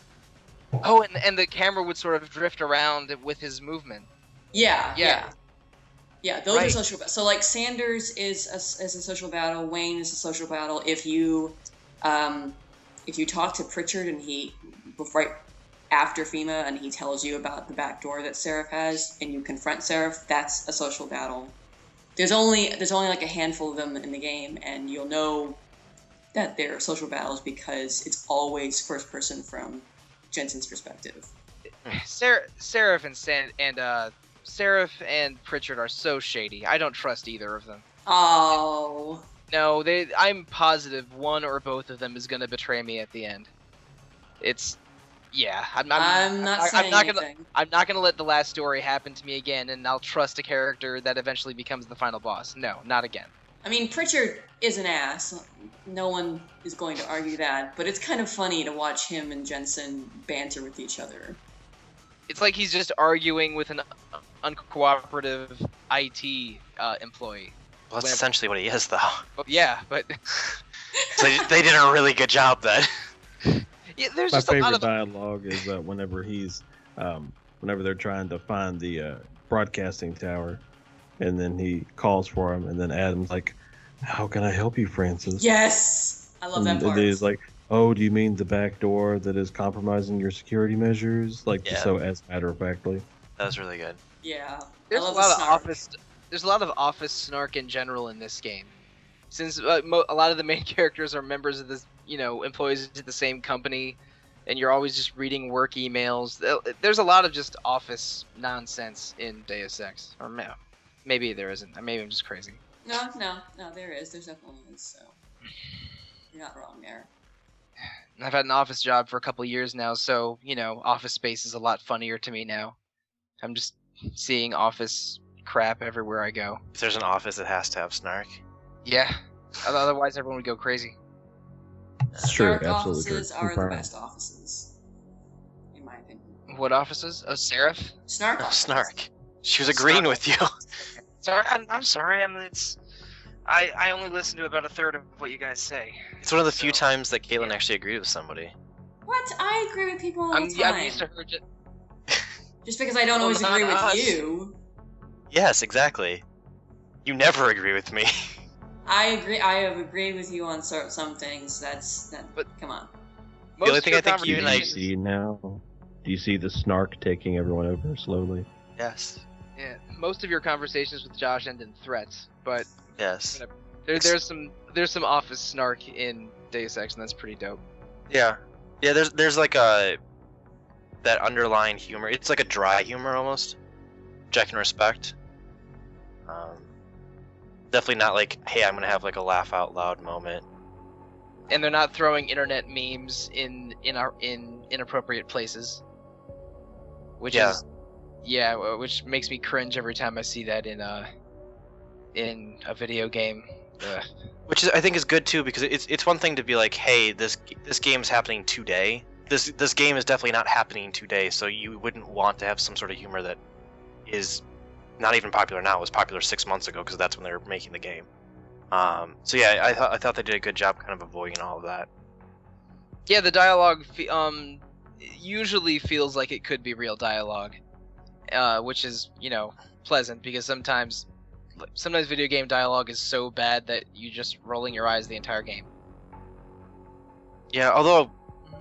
Oh, and the camera would sort of drift around with his movement. Yeah, those are Right. social battles. So like Sanders is a social battle. Wayne is a social battle. If you talk to Pritchard and right after FEMA and he tells you about the back door that Seraph has and you confront Seraph, that's a social battle. There's only like a handful of them in the game, and you'll know that they're social battles because it's always first person from Jensen's perspective. Seraph and Pritchard are so shady. I don't trust either of them. Oh. No, I'm positive one or both of them is gonna betray me at the end. I'm not gonna let the last story happen to me again, and I'll trust a character that eventually becomes the final boss. No, not again. I mean, Pritchard is an ass. No one is going to argue that, but it's kind of funny to watch him and Jensen banter with each other. It's like he's just arguing with an uncooperative IT employee. Well, that's Whenever- essentially what he is, though. Oh, yeah, but So they did a really good job then. yeah, there's My just a lot favorite of dialogue is whenever they're trying to find the broadcasting tower, and then he calls for him, and then Adam's like, "How can I help you, Francis?" Yes! I love that And part. then he's like, "Oh, do you mean the back door that is compromising your security measures?" Like, Yeah. so as matter of factly. That was really good. Yeah. there's I a love lot the of snark. there's a lot of office snark in general in this game. Since a lot of the main characters are members of this, employees of the same company, and you're always just reading work emails. There's a lot of just office nonsense in Deus Ex. Or no, maybe there isn't. Maybe I'm just crazy. No, there is. There's definitely is, so you're not wrong there. I've had an office job for a couple years now, so, office space is a lot funnier to me now. I'm just seeing office crap everywhere I go. If there's an office, it has to have snark. Yeah, otherwise everyone would go crazy. It's true, Snark absolutely true. offices are the Confirmed. best offices, in my opinion. What offices? Oh, Seraph? Snark Oh, offices. snark. She was agreeing with you. Sorry, I'm sorry. I only listen to about a third of what you guys say. It's one of the few So- times that Caitlin actually agreed with somebody. What? I agree with people all I'm the time. used to her just... Just because I don't Well, always not agree with us. you. Yes, exactly. You never agree with me. I agree. I have agreed with you on some things. But come on. The only thing I think you and I- See now. Do you see the snark taking everyone over slowly? Yes. Yeah, most of your conversations with Josh end in threats, but Yes. there's some office snark in Deus Ex, and that's pretty dope. Yeah. Yeah. There's like that underlying humor. It's like a dry humor almost, which I can respect. Definitely not like, hey, I'm gonna have like a laugh out loud moment. And they're not throwing internet memes in inappropriate places, which which makes me cringe every time I see that in a video game. Ugh. Which I think is good too, because it's one thing to be like, hey, this game's happening today. This game is definitely not happening today, so you wouldn't want to have some sort of humor that is not even popular now. It was popular 6 months ago because that's when they were making the game. So yeah, I thought they did a good job kind of avoiding all of that. Yeah, the dialogue usually feels like it could be real dialogue, which is pleasant, because sometimes video game dialogue is so bad that you just rolling your eyes the entire game. Yeah, although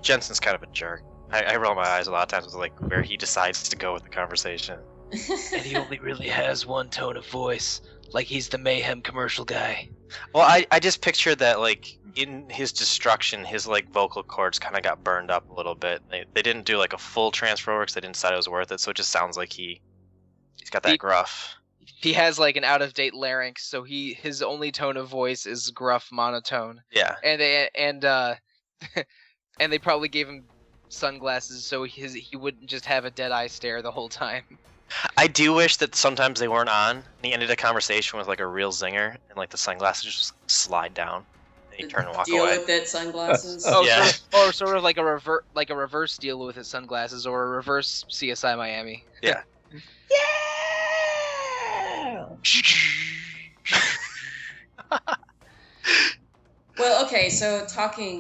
Jensen's kind of a jerk. I roll my eyes a lot of times with like where he decides to go with the conversation. And he only really has one tone of voice, like he's the Mayhem commercial guy. Well, I just pictured that like in his destruction, his like vocal cords kind of got burned up a little bit. They didn't do like a full transfer over because they didn't decide it was worth it, so it just sounds like he's got that gruff. He has like an out-of-date larynx, so his only tone of voice is gruff monotone. Yeah. And they probably gave him sunglasses so he wouldn't just have a dead eye stare the whole time. I do wish that sometimes they weren't on, and he ended a conversation with like a real zinger, and like the sunglasses just slide down, and he turn and walk Deal away. with it, sunglasses. Oh, Yeah. or sort of like a reverse deal with his sunglasses, or a reverse CSI Miami. Yeah. Well, okay, so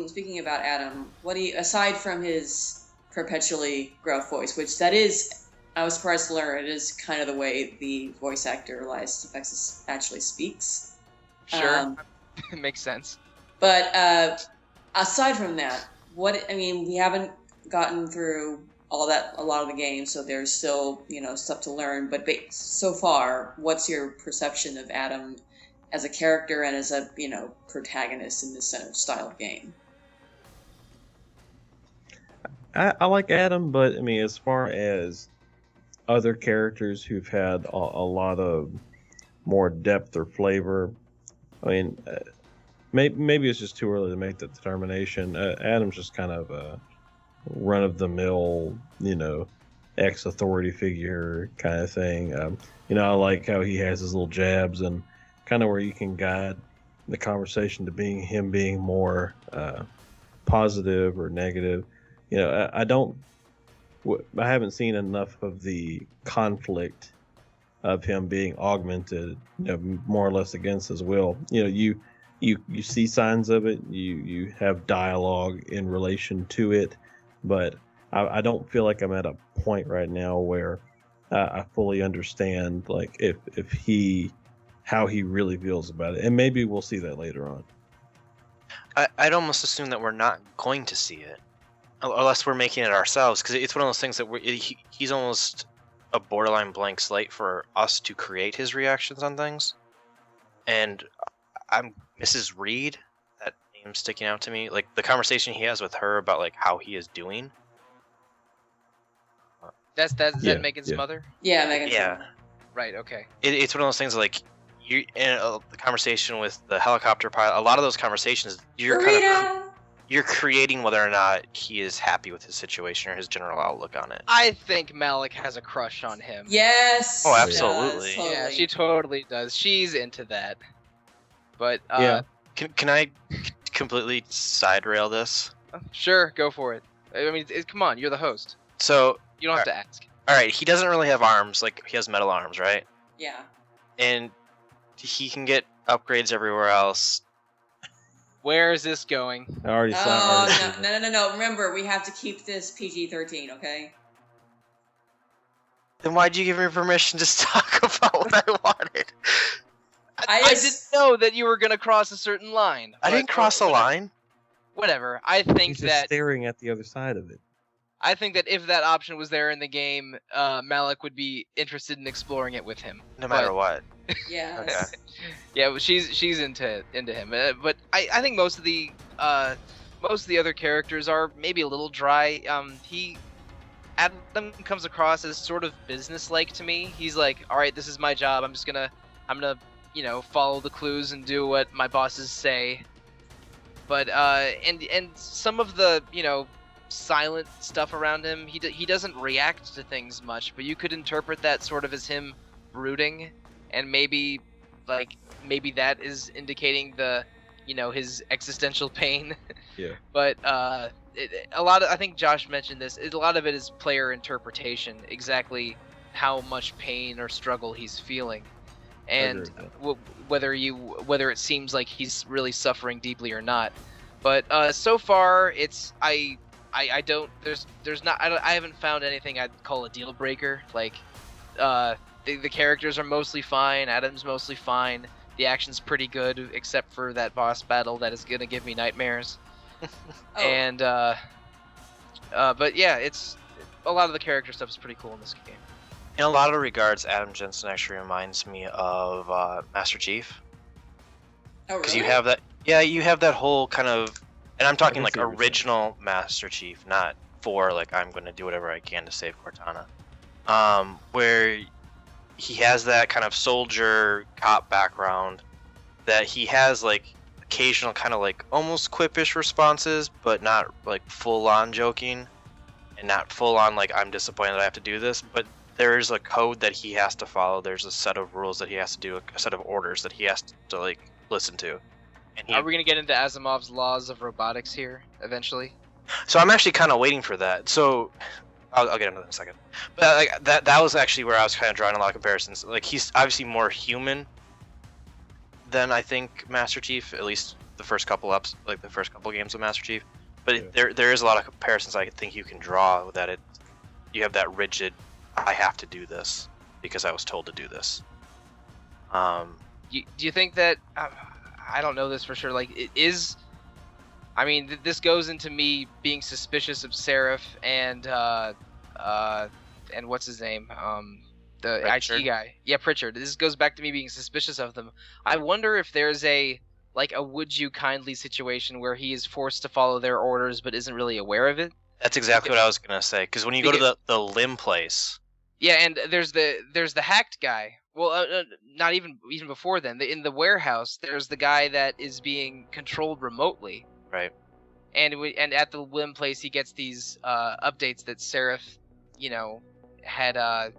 speaking about Adam, what do you, aside from his perpetually gruff voice, which that is, I was surprised to learn, it is kind of the way the voice actor Elias Tefexis actually speaks. Sure. Makes sense. But aside from that, we haven't gotten through a lot of the game, so there's still, stuff to learn, but so far, what's your perception of Adam as a character and as a, protagonist in this style of game? I like Adam, but I mean, as far as other characters who've had a lot of more depth or flavor, I mean, maybe it's just too early to make that determination. Adam's just kind of a run-of-the-mill, ex-authority figure kind of thing. I like how he has his little jabs and kind of where you can guide the conversation to him being more positive or negative. I haven't seen enough of the conflict of him being augmented, more or less against his will. You see signs of it. You have dialogue in relation to it, but I don't feel like I'm at a point right now where I fully understand like how he really feels about it, and maybe we'll see that later on. I'd almost assume that we're not going to see it unless we're making it ourselves, because it's one of those things that he's almost a borderline blank slate for us to create his reactions on things. And I'm Mrs. Reed, that name sticking out to me, like the conversation he has with her about like how he is doing. Is that Megan's mother? Yeah, Megan's Yeah. mother. Right. Okay. It's one of those things like you in the conversation with the helicopter pilot. A lot of those conversations, you're creating whether or not he is happy with his situation or his general outlook on it. I think Malik has a crush on him. Yes. Oh, she absolutely. does, totally. Yeah, she totally does. She's into that. But Yeah. Can I completely side rail this? Sure, go for it. I mean, come on, you're the host. So You don't have to ask. all right, he doesn't really have arms, like he has metal arms, right? Yeah. And he can get upgrades everywhere else. Where is this going? I already saw. Oh, no. Remember, we have to keep this PG-13, okay? Then why'd you give me permission to talk about what I wanted? I didn't know that you were going to cross a certain line. I didn't cross a line. Whatever. I think He's just that staring at the other side of it. I think that if that option was there in the game, Malik would be interested in exploring it with him. No matter what. Yeah. Okay. Yeah, well, she's into him, but I think most of the other characters are maybe a little dry. Adam comes across as sort of businesslike to me. He's like, all right, this is my job. I'm gonna follow the clues and do what my bosses say. But and some of the silent stuff around him, he doesn't react to things much, but you could interpret that sort of as him brooding, and maybe that is indicating the his existential pain. Yeah. But I think Josh mentioned this. A lot of it is player interpretation, exactly how much pain or struggle he's feeling, and whether it seems like he's really suffering deeply or not. But so far, I haven't found anything I'd call a deal breaker. Like, the characters are mostly fine. Adam's mostly fine. The action's pretty good, except for that boss battle that is gonna give me nightmares. Oh. And but yeah, it's a lot of the character stuff is pretty cool in this game. In a lot of regards, Adam Jensen actually reminds me of Master Chief. Oh, Because really? you have that, you have that whole kind of, and I'm talking can like see what you're saying. original Master Chief, not for like I'm going to do whatever I can to save Cortana. Where he has that kind of soldier cop background, that he has like occasional kind of like almost quippish responses, but not like full on joking, and not full on like I'm disappointed that I have to do this, but there's a code that he has to follow. There's a set of rules that he has to do, a set of orders that he has to like listen to. And Are we gonna get into Asimov's laws of robotics here eventually? So I'm actually kind of waiting for that. So I'll get into that in a second. But like that was actually where I was kind of drawing a lot of comparisons. Like he's obviously more human than I think Master Chief, at least the first couple games of Master Chief. But there is a lot of comparisons I think you can draw that you have that rigid, I have to do this because I was told to do this. Do you think that I don't know this for sure? Like, it is. I mean, this goes into me being suspicious of Seraph and what's his name? The Pritchard. IT guy. Yeah, Pritchard. This goes back to me being suspicious of them. I wonder if there's a would you kindly situation where he is forced to follow their orders but isn't really aware of it. That's exactly what I was gonna say. Because when you go to the limb place. Yeah, and there's the hacked guy. Well, not even before then. In the warehouse, there's the guy that is being controlled remotely. Right. And at the limb place, he gets these updates that Seraph, had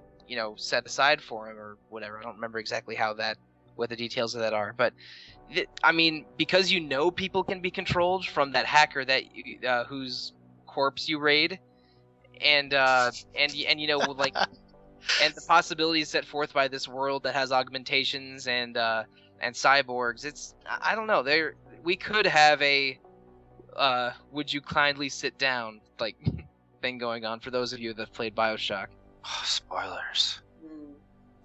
set aside for him or whatever. I don't remember exactly what the details of that are. But I mean, because people can be controlled from that hacker that whose corpse you raid, and like. And the possibilities set forth by this world that has augmentations and cyborgs, I don't know. We could have a would you kindly sit down thing going on for those of you that played BioShock. Oh, spoilers. Hmm.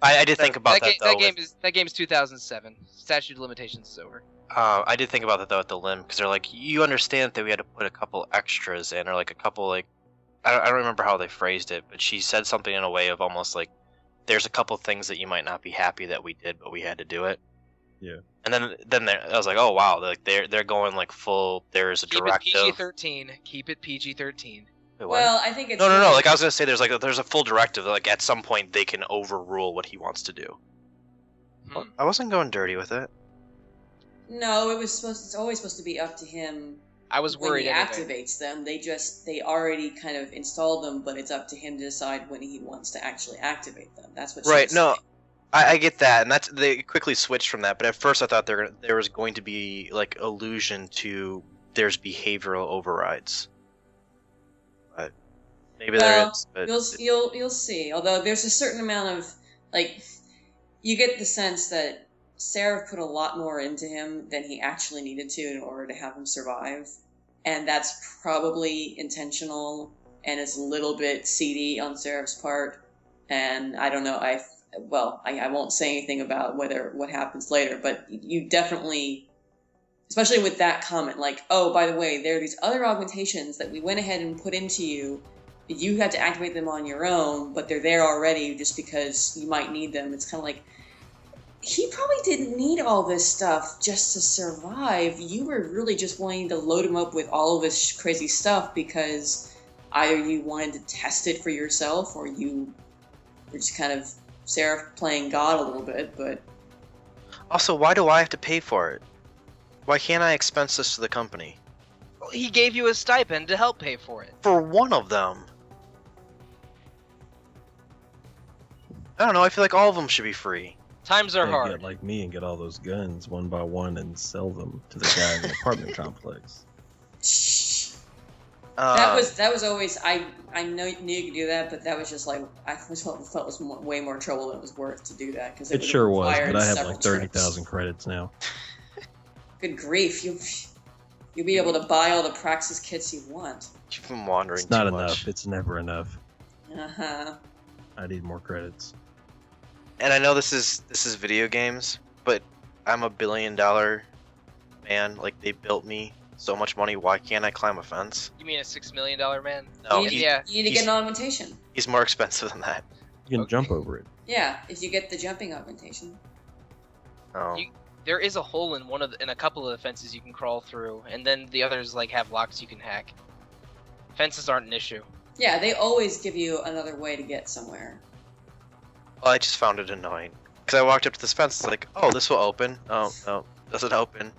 I did think about that though. That game is 2007. Statute of limitations is over. I did think about that though at the limb, because they're like, you understand that we had to put a couple extras in, or like a couple like. I don't remember how they phrased it, but she said something in a way of almost like, there's a couple things that you might not be happy that we did, but we had to do it. Yeah. And then I was like, oh wow, like they're going like full. There's a directive. Keep it PG-13. Wait, what? Well, I think it's No. Like I was gonna say, there's a full directive. That, like at some point they can overrule what he wants to do. Hmm. I wasn't going dirty with it. No, it's always supposed to be up to him. I was When worried. he Anyway. activates them, they already kind of install them, but it's up to him to decide when he wants to actually activate them. That's what. Right. She's No, saying. I get that, and they quickly switched from that. But at first, I thought there was going to be like allusion to there's behavioral overrides. But maybe there is. But You'll see. Although there's a certain amount of you get the sense that Sarah put a lot more into him than he actually needed to in order to have him survive, and that's probably intentional, and it's a little bit seedy on Seraph's part. And I don't know. I won't say anything about what happens later, but you definitely, especially with that comment, like, oh, by the way, there are these other augmentations that we went ahead and put into you, you have to activate them on your own, but they're there already just because you might need them. It's kind of like, he probably didn't need all this stuff just to survive. You were really just wanting to load him up with all of this crazy stuff because either you wanted to test it for yourself or you were just kind of Seraph playing God a little bit, but... Also, why do I have to pay for it? Why can't I expense this to the company? Well, he gave you a stipend to help pay for it. For one of them. I don't know, I feel like all of them should be free. Times are They hard. Get like me and get all those guns one by one and sell them to the guy in the apartment complex. That was always, I knew you could do that, but that was just like, I felt it was way more trouble than it was worth to do that. Because It sure was, but I have like 30,000 credits now. Good grief, you'll be able to buy all the Praxis kits you want. You've been wandering It's not too enough. much. It's never enough. Uh-huh. I need more credits. And I know this is video games, but I'm a $1 billion man. Like, they built me so much money. Why can't I climb a fence? You mean a $6 million man? No, you need to get an augmentation. He's more expensive than that. You can Okay. jump over it. Yeah, if you get the jumping augmentation. Oh, There is a hole in in a couple of the fences you can crawl through, and then the others like have locks you can hack. Fences aren't an issue. Yeah, they always give you another way to get somewhere. well, I just found it annoying because I walked up to this fence. It's like, oh, this will open. Oh no, doesn't open.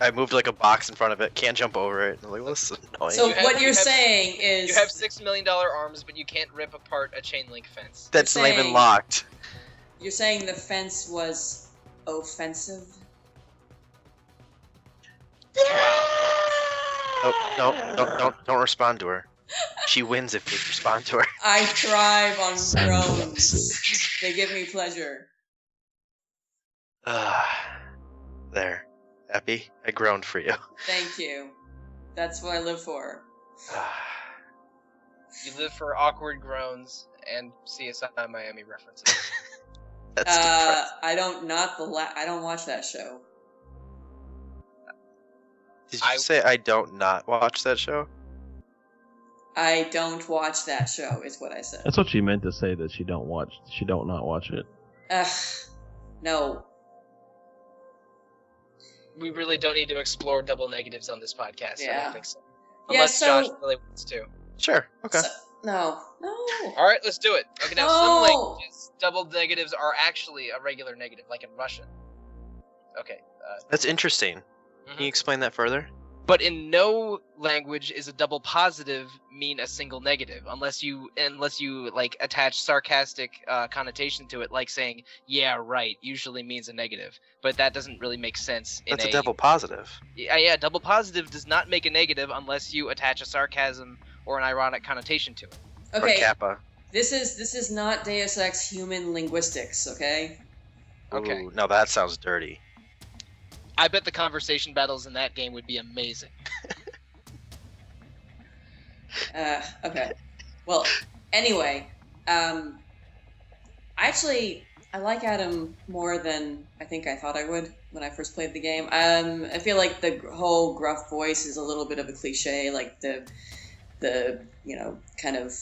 I moved like a box in front of it. Can't jump over it. I'm like, well, this is annoying. So You what you're saying is... You have $6 million arms, but you can't rip apart a chain link fence. That's not even saying- locked. You're saying the fence was offensive? No, don't respond to her. She wins if we respond to her. I thrive on groans. Sunglasses. They give me pleasure. There. Happy? I groaned for you. Thank you. That's what I live for. You live for awkward groans and CSI Miami references. That's depressing. I don't watch that show. Did you say I don't not watch that show? I don't watch that show, is what I said. That's what she meant to say, that she don't not watch it. Ugh. No. We really don't need to explore double negatives on this podcast. I Yeah. don't think so. Yeah, Unless so- Josh really wants to. Sure. Okay. No. All right, let's do it. Okay, now some No. languages, double negatives are actually a regular negative, like in Russian. Okay. That's interesting. Can you explain that further? But in no language is a double positive mean a single negative, unless you like attach sarcastic connotation to it, like saying "yeah, right" usually means a negative, but that doesn't really make sense. That's a double positive. Yeah, double positive does not make a negative unless you attach a sarcasm or an ironic connotation to it. Or Okay. kappa. This is not Deus Ex human linguistics, okay? Okay. Ooh, now that sounds dirty. I bet the conversation battles in that game would be amazing. Okay. Well, anyway, I like Adam more than I think I thought I would when I first played the game. I feel like the whole gruff voice is a little bit of a cliche, like the kind of,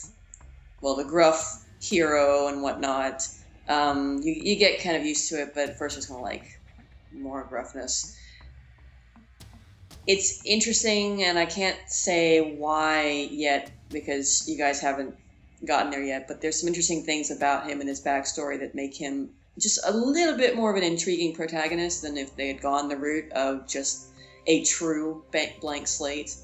well, the gruff hero and whatnot. You get kind of used to it, but at first it's kind of like more gruffness. It's interesting, and I can't say why yet because you guys haven't gotten there yet, but there's some interesting things about him and his backstory that make him just a little bit more of an intriguing protagonist than if they had gone the route of just a true blank slate.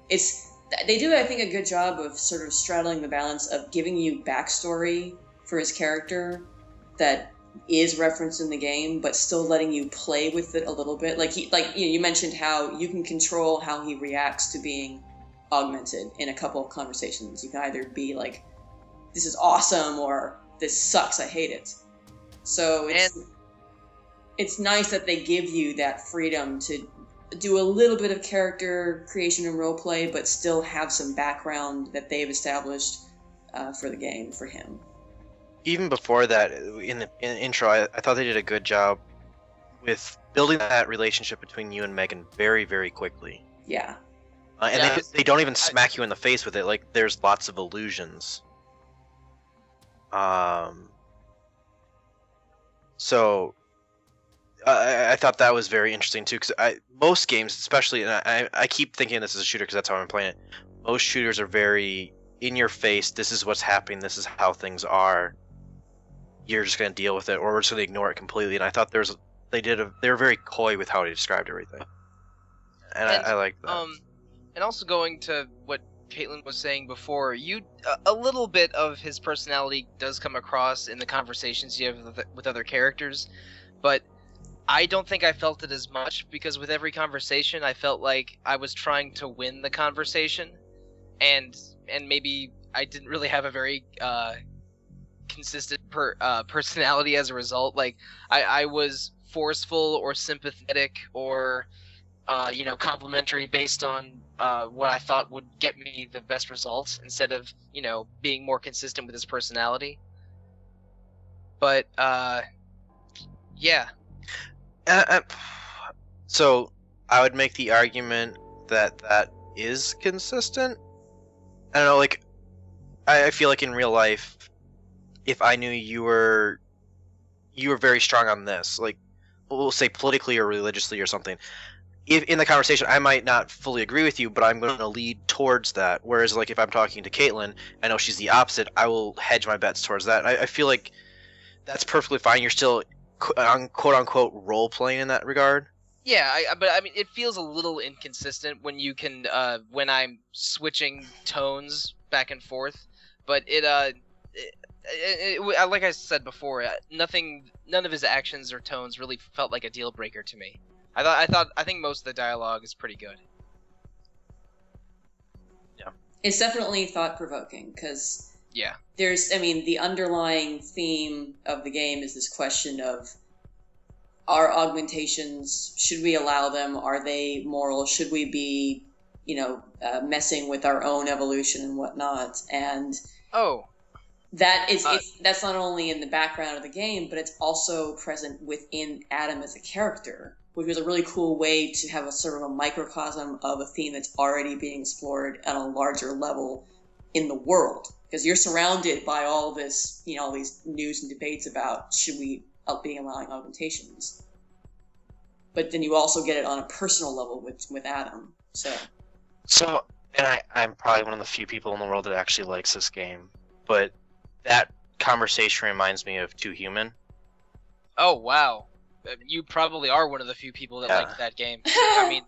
They do, I think, a good job of sort of straddling the balance of giving you backstory for his character that is referenced in the game, but still letting you play with it a little bit. You mentioned how you can control how he reacts to being augmented in a couple of conversations. You can either be like, "This is awesome," or "This sucks, I hate it." So it's nice that they give you that freedom to do a little bit of character creation and role play, but still have some background that they've established for the game for him. Even before that, in the intro, I thought they did a good job with building that relationship between you and Megan very, very quickly. Yeah. And Yeah. they don't even smack you in the face with it. Like, there's lots of illusions. So I thought that was very interesting too, because most games, especially, and I keep thinking this is a shooter because that's how I'm playing it. Most shooters are very in your face. This is what's happening. This is how things are. You're just gonna deal with it, or we're just gonna ignore it completely. And I thought they were very coy with how they described everything, and I like that. And also going to what Caitlin was saying before, a little bit of his personality does come across in the conversations you have with other characters, but I don't think I felt it as much, because with every conversation I felt like I was trying to win the conversation, and maybe I didn't really have a very consistent personality as a result. Like I was forceful or sympathetic or complimentary based on what I thought would get me the best results, instead of being more consistent with his personality. But yeah. So I would make the argument that is consistent. I don't know, like I feel like in real life, if I knew you were very strong on this, like we'll say politically or religiously or something, if in the conversation I might not fully agree with you, but I'm going to lead towards that. Whereas like if I'm talking to Caitlin, I know she's the opposite, I will hedge my bets towards that. I feel like that's perfectly fine. You're still quote unquote role playing in that regard. Yeah, but I mean, it feels a little inconsistent when you can when I'm switching tones back and forth. But like I said before, none of his actions or tones really felt like a deal breaker to me. I think most of the dialogue is pretty good. Yeah, it's definitely thought provoking, because yeah, the underlying theme of the game is this question of, are augmentations, should we allow them? Are they moral? Should we be, messing with our own evolution and whatnot? And that's not only in the background of the game, but it's also present within Adam as a character, which was a really cool way to have a sort of a microcosm of a theme that's already being explored at a larger level in the world. Because you're surrounded by all this, all these news and debates about should we be allowing augmentations. But then you also get it on a personal level with Adam. So, and I'm probably one of the few people in the world that actually likes this game, but that conversation reminds me of 2 Human. Oh wow, you probably are one of the few people that liked that game. I mean,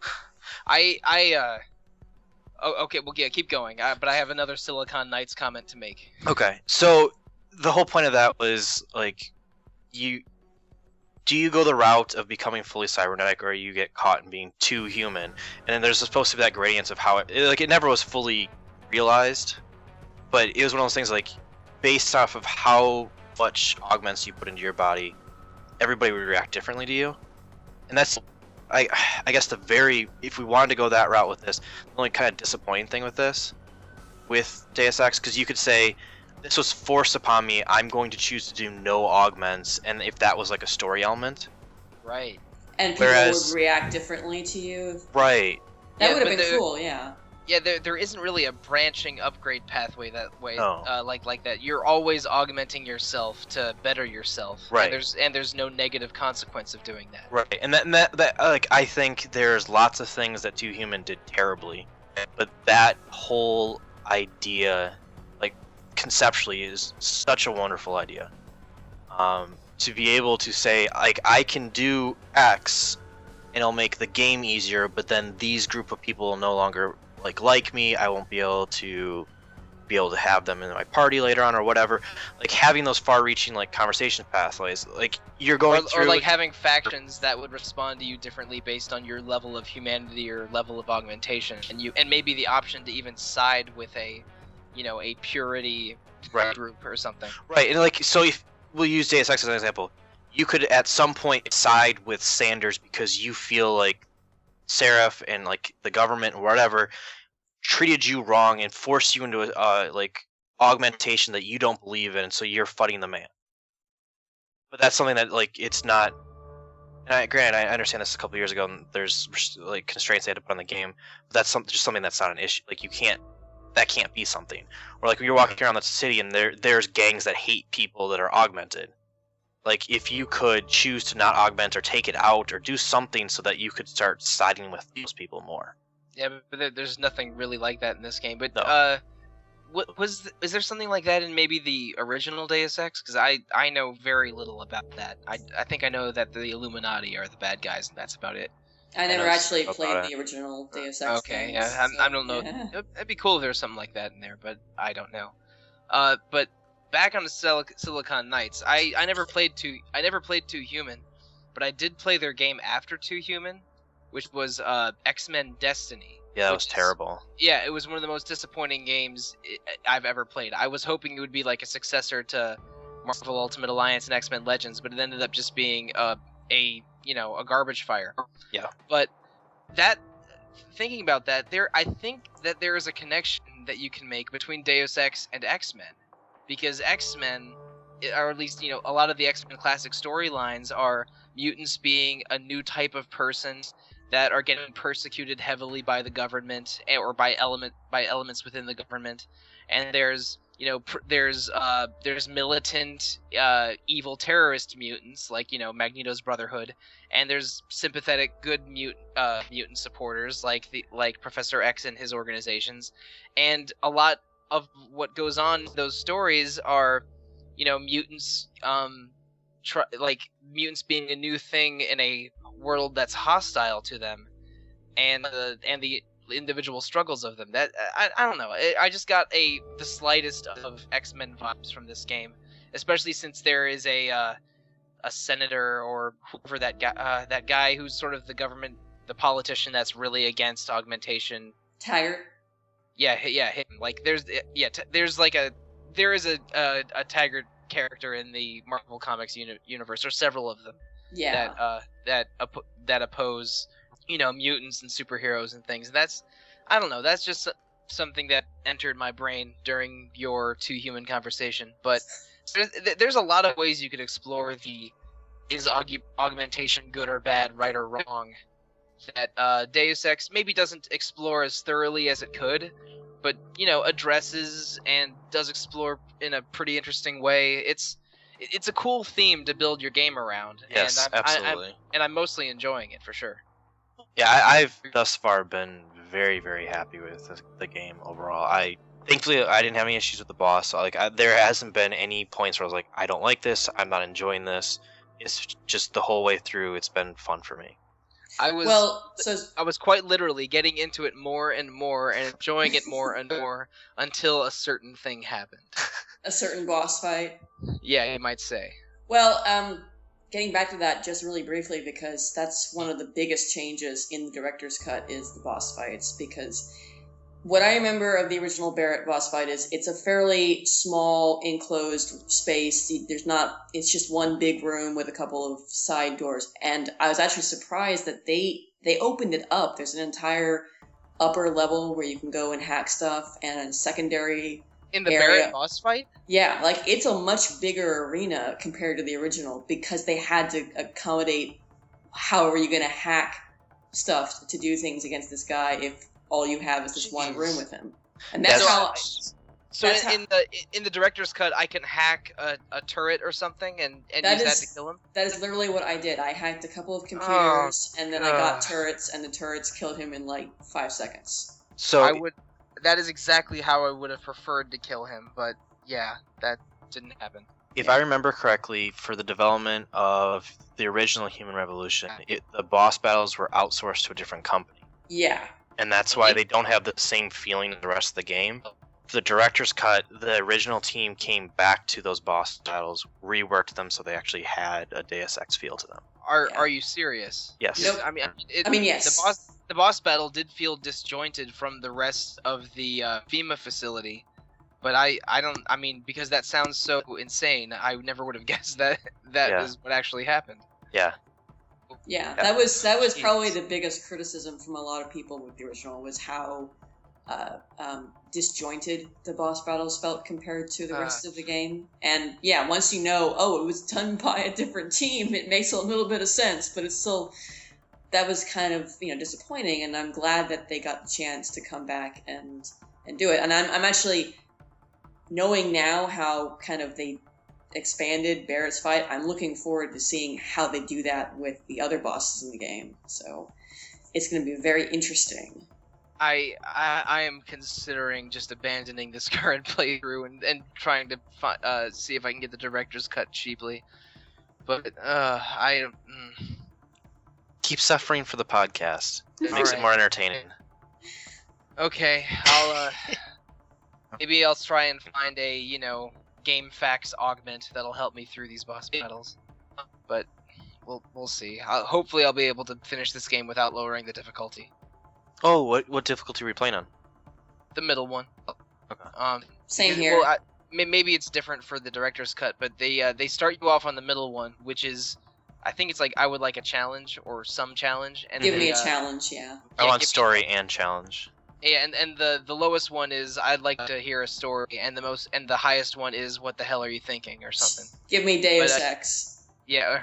okay, well, yeah, keep going. But I have another Silicon Knights comment to make. Okay. So the whole point of that was like, do you go the route of becoming fully cybernetic, or you get caught in being too human? And then there's supposed to be that gradient of how it never was fully realized, but it was one of those things like, based off of how much augments you put into your body, everybody would react differently to you. And that's, I guess, if we wanted to go that route with this, the only kind of disappointing thing with Deus Ex, because you could say, this was forced upon me, I'm going to choose to do no augments, and if that was like a story element. Right. And people would react differently to you. Right. That would have been cool, yeah. Yeah, there isn't really a branching upgrade pathway that way, no. like that. You're always augmenting yourself to better yourself. Right. And there's no negative consequence of doing that. Right. And that like, I think there's lots of things that 2 Human did terribly, but that whole idea, like conceptually, is such a wonderful idea. To be able to say, like, I can do X, and it'll make the game easier, but then these group of people will no longer like me. I won't be able to have them in my party later on or whatever. Like having those far-reaching like conversation pathways, like you're going through, or like having factions that would respond to you differently based on your level of humanity or level of augmentation, and maybe the option to even side with a purity group or something. Right, and like, so if we'll use Deus Ex as an example, you could at some point side with Sanders because you feel like Seraph and like the government or whatever treated you wrong and forced you into a like augmentation that you don't believe in, so you're fighting the man. But that's something that like it's not And granted, I understand this a couple years ago, and there's like constraints they had to put on the game. But that's just something that's not an issue. Like that can't be something. Or like when you're walking around the city and there's gangs that hate people that are augmented. Like if you could choose to not augment or take it out or do something so that you could start siding with those people more. Yeah, but there's nothing really like that in this game. But No. is there something like that in maybe the original Deus Ex? Because I know very little about that. I think I know that the Illuminati are the bad guys, and that's about it. I never know actually about played it. the original Deus Ex. Okay, games, yeah, I so, don't know. yeah. It'd be cool if there was something like that in there, but I don't know. But back on the Silicon Knights, I never played Two Human, but I did play their game after Two Human, which was X-Men Destiny. Yeah, that which was is- terrible. Yeah, it was one of the most disappointing games I've ever played. I was hoping it would be like a successor to Marvel Ultimate Alliance and X-Men Legends, but it ended up just being a garbage fire. Yeah. But thinking about that, I think that there is a connection that you can make between Deus Ex and X-Men, because X-Men, or at least a lot of the X-Men classic storylines are mutants being a new type of person that are getting persecuted heavily by the government or by elements within the government, and there's there's militant evil terrorist mutants like Magneto's Brotherhood, and there's sympathetic good mutant supporters like Professor X and his organizations, and a lot of what goes on in those stories are mutants mutants being a new thing in a world that's hostile to them, and the individual struggles of them. That I don't know. I just got the slightest of X-Men vibes from this game, especially since there is a senator or whoever that guy who's sort of the politician that's really against augmentation. Taggart. Yeah, him. Like there is a Taggart character in the Marvel Comics universe, or several of them. Yeah. That oppose mutants and superheroes and things. And that's just something that entered my brain during your Two Human conversation. But there's a lot of ways you could explore is augmentation good or bad, right or wrong, that Deus Ex maybe doesn't explore as thoroughly as it could, but addresses and does explore in a pretty interesting way. It's a cool theme to build your game around. Yes, and absolutely. I'm mostly enjoying it for sure. Yeah, I've thus far been very, very happy with the game overall. Thankfully I didn't have any issues with the boss. There hasn't been any points where I was like, I don't like this, I'm not enjoying this. It's just the whole way through, it's been fun for me. I was quite literally getting into it more and more and enjoying it more and more until a certain thing happened. A certain boss fight. Yeah, you might say. Well, getting back to that just really briefly, because that's one of the biggest changes in the director's cut is the boss fights, because what I remember of the original Barrett boss fight is it's a fairly small enclosed space. It's just one big room with a couple of side doors. And I was actually surprised that they opened it up. There's an entire upper level where you can go and hack stuff, and a secondary in the area. Barrett boss fight? Yeah, it's a much bigger arena compared to the original, because they had to accommodate how are you going to hack stuff to do things against this guy if all you have is this one room with him. And that's So in the director's cut, I can hack a turret or something and use that to kill him? That is literally what I did. I hacked a couple of computers, and then I got turrets, and the turrets killed him in 5 seconds. So that is exactly how I would have preferred to kill him, but yeah, that didn't happen. if I remember correctly, for the development of the original Human Revolution, the boss battles were outsourced to a different company. Yeah. And that's why they don't have the same feeling as the rest of the game. For the director's cut, the original team came back to those boss battles, reworked them so they actually had a Deus Ex feel to them. Are you serious? Yes. Nope. I mean, yes. The boss battle did feel disjointed from the rest of the FEMA facility, but because that sounds so insane, I never would have guessed that was what actually happened. Yeah. Yeah, that was probably the biggest criticism from a lot of people with the original, was how disjointed the boss battles felt compared to the rest of the game. And yeah, once you know, oh, it was done by a different team, it makes a little bit of sense, but it's still, that was kind of, disappointing, and I'm glad that they got the chance to come back and do it. And I'm actually, knowing now how kind of they expanded Barrett's fight, I'm looking forward to seeing how they do that with the other bosses in the game. So it's going to be very interesting. I am considering just abandoning this current playthrough and trying to see if I can get the director's cut cheaply. But Keep suffering for the podcast. It makes it more entertaining. Okay, maybe I'll try and find a game facts augment that'll help me through these boss battles. But we'll see. Hopefully I'll be able to finish this game without lowering the difficulty. Oh, what difficulty are we playing on? The middle one. Okay. Same here. Well, maybe it's different for the director's cut, but they start you off on the middle one, which is, I think it's like I would like a challenge or some challenge. And Give me a challenge, yeah. I want story and challenge. Yeah, and the lowest one is I'd like to hear a story, and the highest one is what the hell are you thinking or something. Give me Deus Ex. Yeah,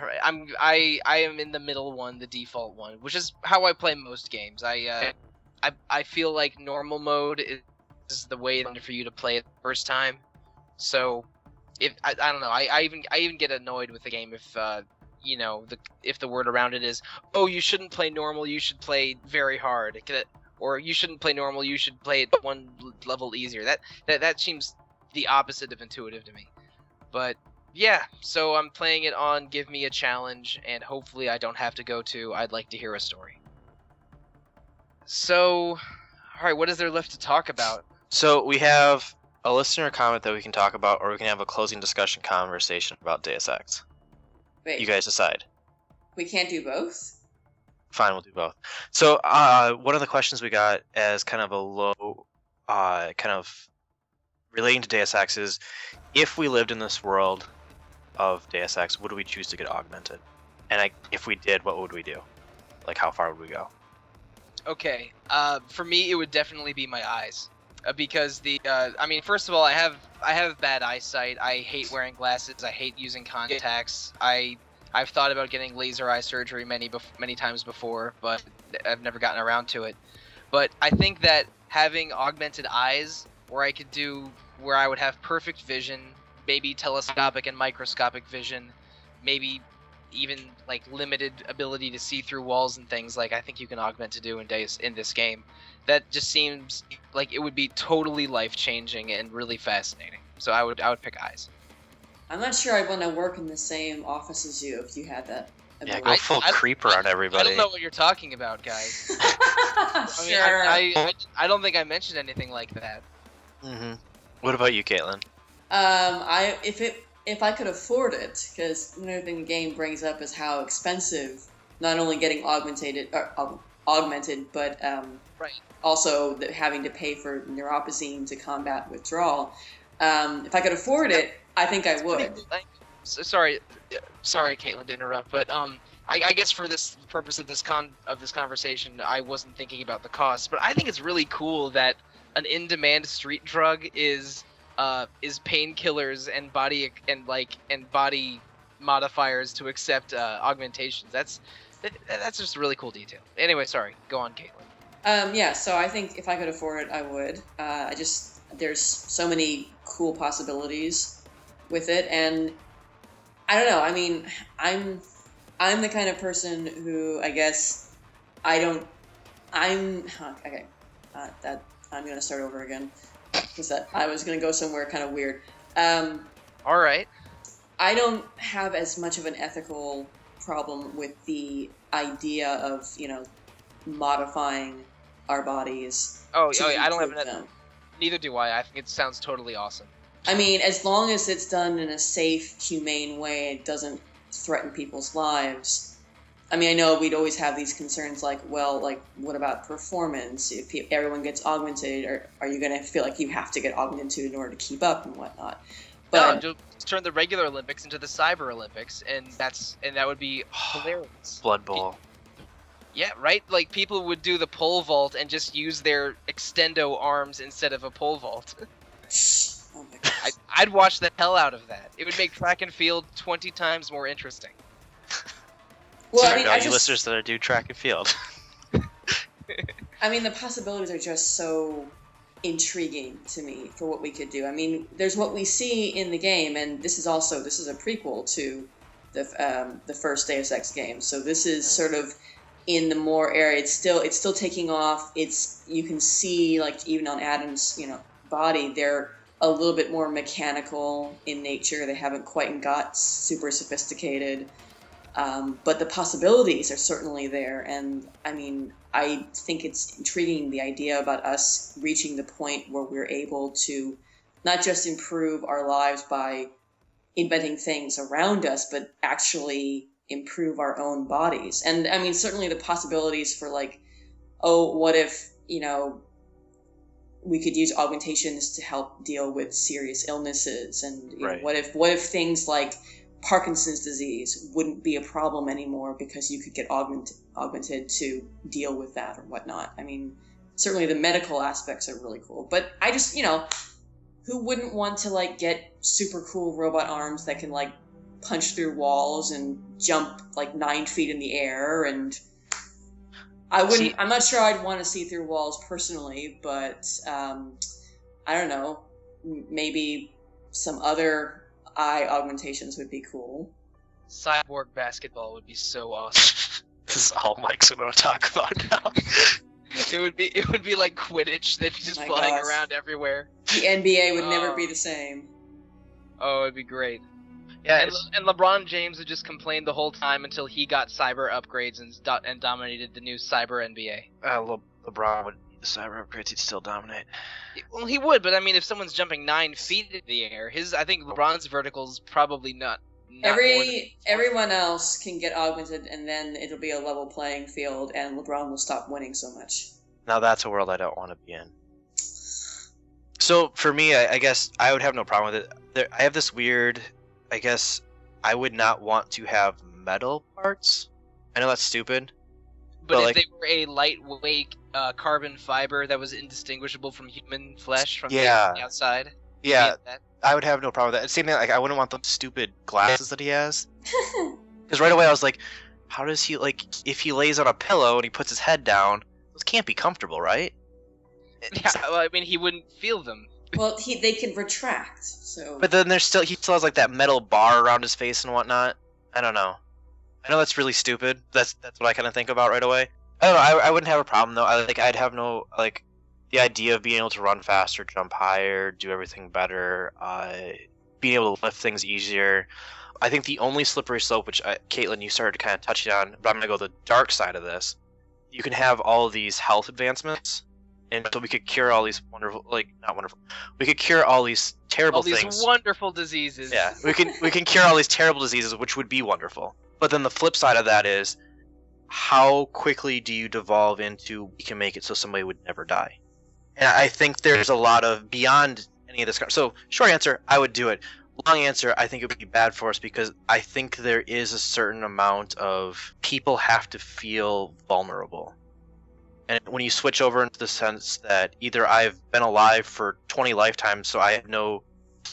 I am in the middle one, the default one, which is how I play most games. I feel like normal mode is the way for you to play it the first time. So if I don't know, I even get annoyed with the game if if the word around it is, oh, you shouldn't play normal, you should play very hard, or you shouldn't play normal, you should play it one level easier. That seems the opposite of intuitive to me. But yeah, so I'm playing it on Give Me a Challenge, and hopefully I don't have to go to I'd like to hear a story. So, alright, what is there left to talk about? So we have a listener comment that we can talk about, or we can have a closing discussion conversation about Deus Ex. Wait, You guys decide. we can't do both? Fine, we'll do both. So one of the questions we got as kind of a low, kind of relating to Deus Ex is, if we lived in this world of Deus Ex, would we choose to get augmented? And if we did, what would we do? Like, how far would we go? Okay, for me it would definitely be my eyes, because first of all, I have bad eyesight. I hate wearing glasses. I hate using contacts. I've thought about getting laser eye surgery many times before, but I've never gotten around to it. But I think that having augmented eyes, where I would have perfect vision, maybe telescopic and microscopic vision, maybe even like limited ability to see through walls and things, like I think you can augment to do in this game. That just seems like it would be totally life-changing and really fascinating. So I would pick eyes. I'm not sure I'd want to work in the same office as you if you had that Yeah, ability. go full creeper on everybody. I don't know what you're talking about, guys. Sure. I don't think I mentioned anything like that. Mm-hmm. What about you, Caitlin? If I could afford it, because another thing the game brings up is how expensive not only getting augmented, but Right. also having to pay for neuropozyne to combat withdrawal. If I could afford it, I think I would. Sorry, Caitlin, to interrupt, but I guess for this purpose of this conversation, I wasn't thinking about the cost, but I think it's really cool that an in-demand street drug is painkillers and body modifiers to accept augmentations. That's just a really cool detail. Anyway, sorry. Go on, Caitlin. Yeah, so I think if I could afford it, I would. There's so many cool possibilities with it, and I don't know. I mean, I'm the kind of person who, I guess, I'm gonna start over again because I was gonna go somewhere kind of weird. All right. I don't have as much of an ethical problem with the idea of modifying our bodies. Oh, I don't have improve them. Neither do I. I think it sounds totally awesome. I mean, as long as it's done in a safe, humane way, it doesn't threaten people's lives. I mean, I know we'd always have these concerns like, what about performance? If everyone gets augmented, are you going to feel like you have to get augmented in order to keep up and whatnot? But No, just turn the regular Olympics into the Cyber Olympics, and that would be hilarious. Blood Bowl. Yeah, right? Like, people would do the pole vault and just use their extendo arms instead of a pole vault. Oh my god. I'd watch the hell out of that. It would make track and field 20 times more interesting. Well, Sorry I mean, to all I you just, listeners that do track and field. I mean, the possibilities are just so intriguing to me for what we could do. I mean, there's what we see in the game, and this is a prequel to the first Deus Ex game. So this is sort of in the more area. It's still taking off. You can see, like, even on Adam's body, they're a little bit more mechanical in nature. They haven't quite got super sophisticated. But the possibilities are certainly there, and I mean, I think it's intriguing, the idea about us reaching the point where we're able to not just improve our lives by inventing things around us, but actually improve our own bodies. And I mean, certainly the possibilities for, like, oh, what if, we could use augmentations to help deal with serious illnesses, and Right. what if things like Parkinson's disease wouldn't be a problem anymore because you could get augmented to deal with that or whatnot. I mean, certainly the medical aspects are really cool, but I just, who wouldn't want to, like, get super cool robot arms that can, like, punch through walls and jump like 9 feet in the air? And I'm not sure I'd want to see through walls personally, but I don't know, maybe some other eye augmentations would be cool. Cyborg basketball would be so awesome. This is all Mike's going to talk about now. It would be like Quidditch that's just My flying gosh. around everywhere. The NBA would never Oh. be the same. Oh, it'd be great. Yeah, And LeBron James would just complain the whole time until he got cyber upgrades and dominated the new cyber NBA. LeBron would need the cyber upgrades. He'd still dominate. Well, he would, but I mean, if someone's jumping 9 feet in the air, I think LeBron's vertical's probably not more than- Everyone else can get augmented, and then it'll be a level playing field, and LeBron will stop winning so much. Now that's a world I don't want to be in. So for me, I guess I would have no problem with it. I have this weird. I guess I would not want to have metal parts. I know that's stupid. But if like- they were a lightweight carbon fiber that was indistinguishable from human flesh from Yeah. the outside, Yeah, that- I would have no problem with that. Same thing. Like I wouldn't want those stupid glasses that he has. Because right away I was like, how does he, like, if he lays on a pillow and he puts his head down, those can't be comfortable, right? yeah, well, I mean, he wouldn't feel them. Well, they can retract, so. But then he still has like that metal bar around his face and whatnot. I don't know. I know that's really stupid. That's what I kind of think about right away. I don't know. I wouldn't have a problem though. I'd have no, like, the idea of being able to run faster, jump higher, do everything better, being able to lift things easier. I think the only slippery slope, which Caitlin, you started kind of touching on, but I'm gonna go the dark side of this. You can have all of these health advancements, and so we could cure all these wonderful, like, not wonderful. We could cure all these terrible All these things. wonderful diseases. Yeah, we can cure all these terrible diseases, which would be wonderful. But then the flip side of that is, how quickly do you devolve into we can make it so somebody would never die? And I think there's a lot of beyond any of this. So short answer, I would do it. Long answer, I think it would be bad for us because I think there is a certain amount of people have to feel vulnerable. And when you switch over into the sense that either I've been alive for 20 lifetimes, so I have no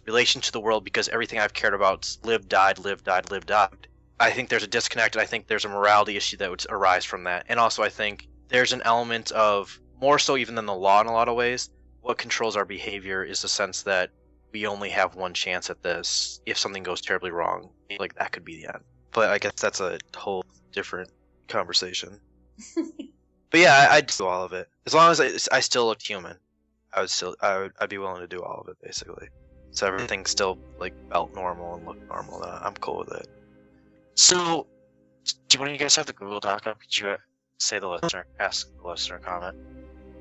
relation to the world because everything I've cared about is lived, died, lived, died, lived, died. I think there's a disconnect, and I think there's a morality issue that would arise from that. And also I think there's an element of, more so even than the law in a lot of ways, what controls our behavior is the sense that we only have one chance at this. If something goes terribly wrong, like, that could be the end. But I guess that's a whole different conversation. But yeah, I'd do all of it. As long as I still looked human, I'd be willing to do all of it, basically. So everything still, like, felt normal and looked normal. I'm cool with it. So, do one of you guys have the Google Doc up? Could you ask the listener a comment?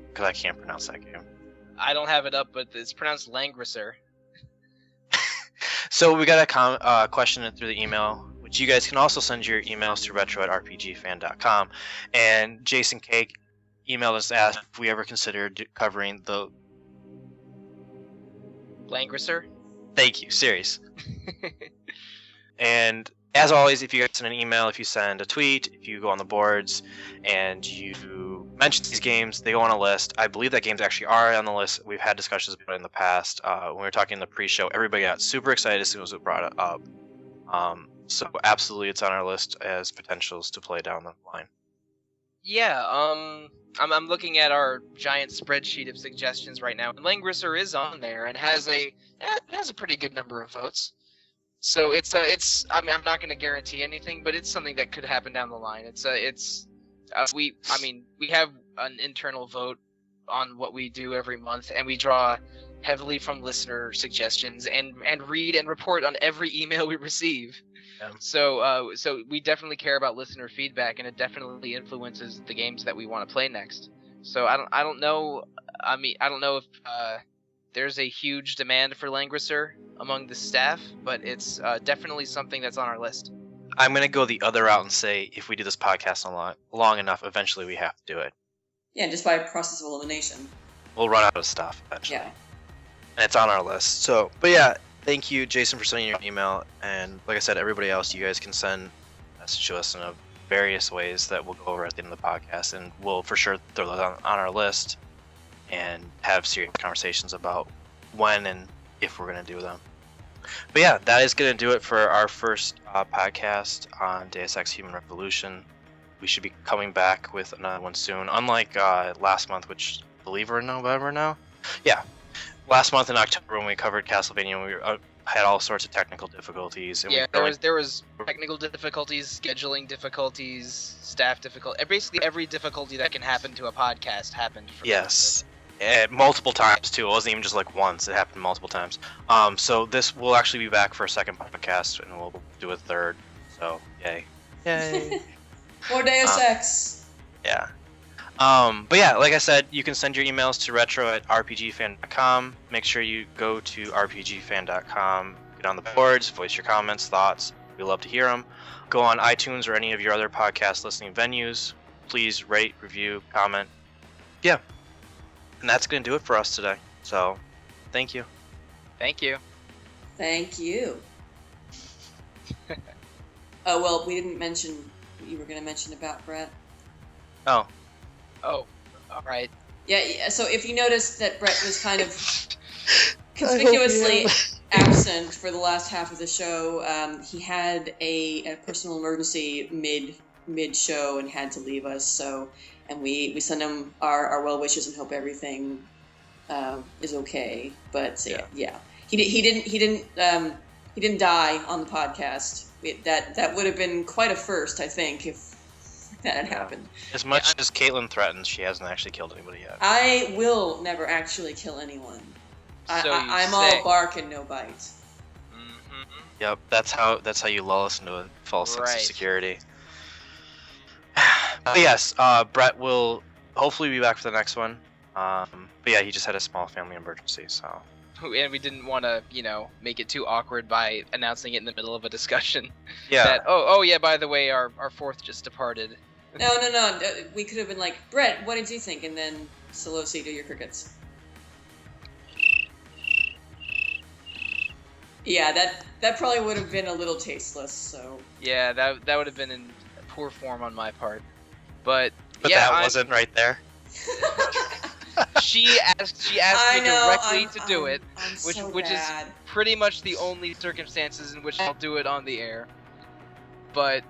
Because I can't pronounce that game. I don't have it up, but it's pronounced Langrisser. So we got a question in through the email, which you guys can also send your emails to retro@rpgfan.com. And Jason Cake emailed us to ask if we ever considered covering the... Langrisser? Thank you, series. And As always, if you guys send an email, if you send a tweet, if you go on the boards, and you mention these games, they go on a list. I believe that games actually are on the list. We've had discussions about it in the past. When we were talking in the pre-show, everybody got super excited as soon as we brought it up. So absolutely, it's on our list as potentials to play down the line. Yeah, I'm looking at our giant spreadsheet of suggestions right now, and Langrisser is on there and has a pretty good number of votes. So it's I mean, I'm not going to guarantee anything, but it's something that could happen down the line. We have an internal vote on what we do every month, and we draw heavily from listener suggestions and read and report on every email we receive. Yeah. So we definitely care about listener feedback, and it definitely influences the games that we want to play next. So I don't know. I mean, I don't know if there's a huge demand for Langrisser among the staff, but it's definitely something that's on our list. I'm going to go the other route and say if we do this podcast long enough, eventually we have to do it. Yeah, just by process of elimination. We'll run out of stuff eventually. Yeah. And it's on our list. So, but yeah, thank you, Jason, for sending your email. And like I said, everybody else, you guys can send messages to us in various ways that we'll go over at the end of the podcast. And we'll for sure throw those on our list and have serious conversations about when and if we're going to do them. But yeah, that is going to do it for our first podcast on Deus Ex Human Revolution. We should be coming back with another one soon. Unlike last month, which I believe we're in November now. Yeah, last month in October when we covered Castlevania, we had all sorts of technical difficulties. And yeah, there was technical difficulties, scheduling difficulties, staff difficulty. Basically, every difficulty that can happen to a podcast happened. Yes. Multiple times too. It wasn't even just like once. It happened multiple times. So this will actually be back for a second podcast, and we'll do a third. So yay! More Deus Ex. Yeah. But yeah, like I said, you can send your emails to retro@rpgfan.com. Make sure you go to rpgfan.com, get on the boards, voice your comments, thoughts. We love to hear them. Go on iTunes or any of your other podcast listening venues. Please rate, review, comment. Yeah. And that's going to do it for us today. So, thank you. Thank you. Thank you. Oh, well, we didn't mention what you were going to mention about Brett. Oh, all right. Yeah, so if you noticed that Brett was kind of conspicuously absent for the last half of the show, he had a personal emergency mid-show and had to leave us, so... And we send him our well wishes and hope everything is okay. But yeah. He didn't die on the podcast. That would have been quite a first, I think, if that had happened. As much as Caitlin threatens, she hasn't actually killed anybody yet. I will never actually kill anyone. So I'm all bark and no bite. Mm-hmm. Yep, that's how you lull us into a false sense of security. But yes, Brett will hopefully be back for the next one. But yeah, he just had a small family emergency, so. And we didn't want to, make it too awkward by announcing it in the middle of a discussion. Yeah. That, oh yeah, by the way, our fourth just departed. No. We could have been like, Brett, what did you think? And then Sollosi, do your crickets. Yeah, that probably would have been a little tasteless. So. Yeah, that would have been in poor form on my part. But yeah, that wasn't right there. She asked me directly to do it, which is pretty much the only circumstances in which I'll do it on the air. But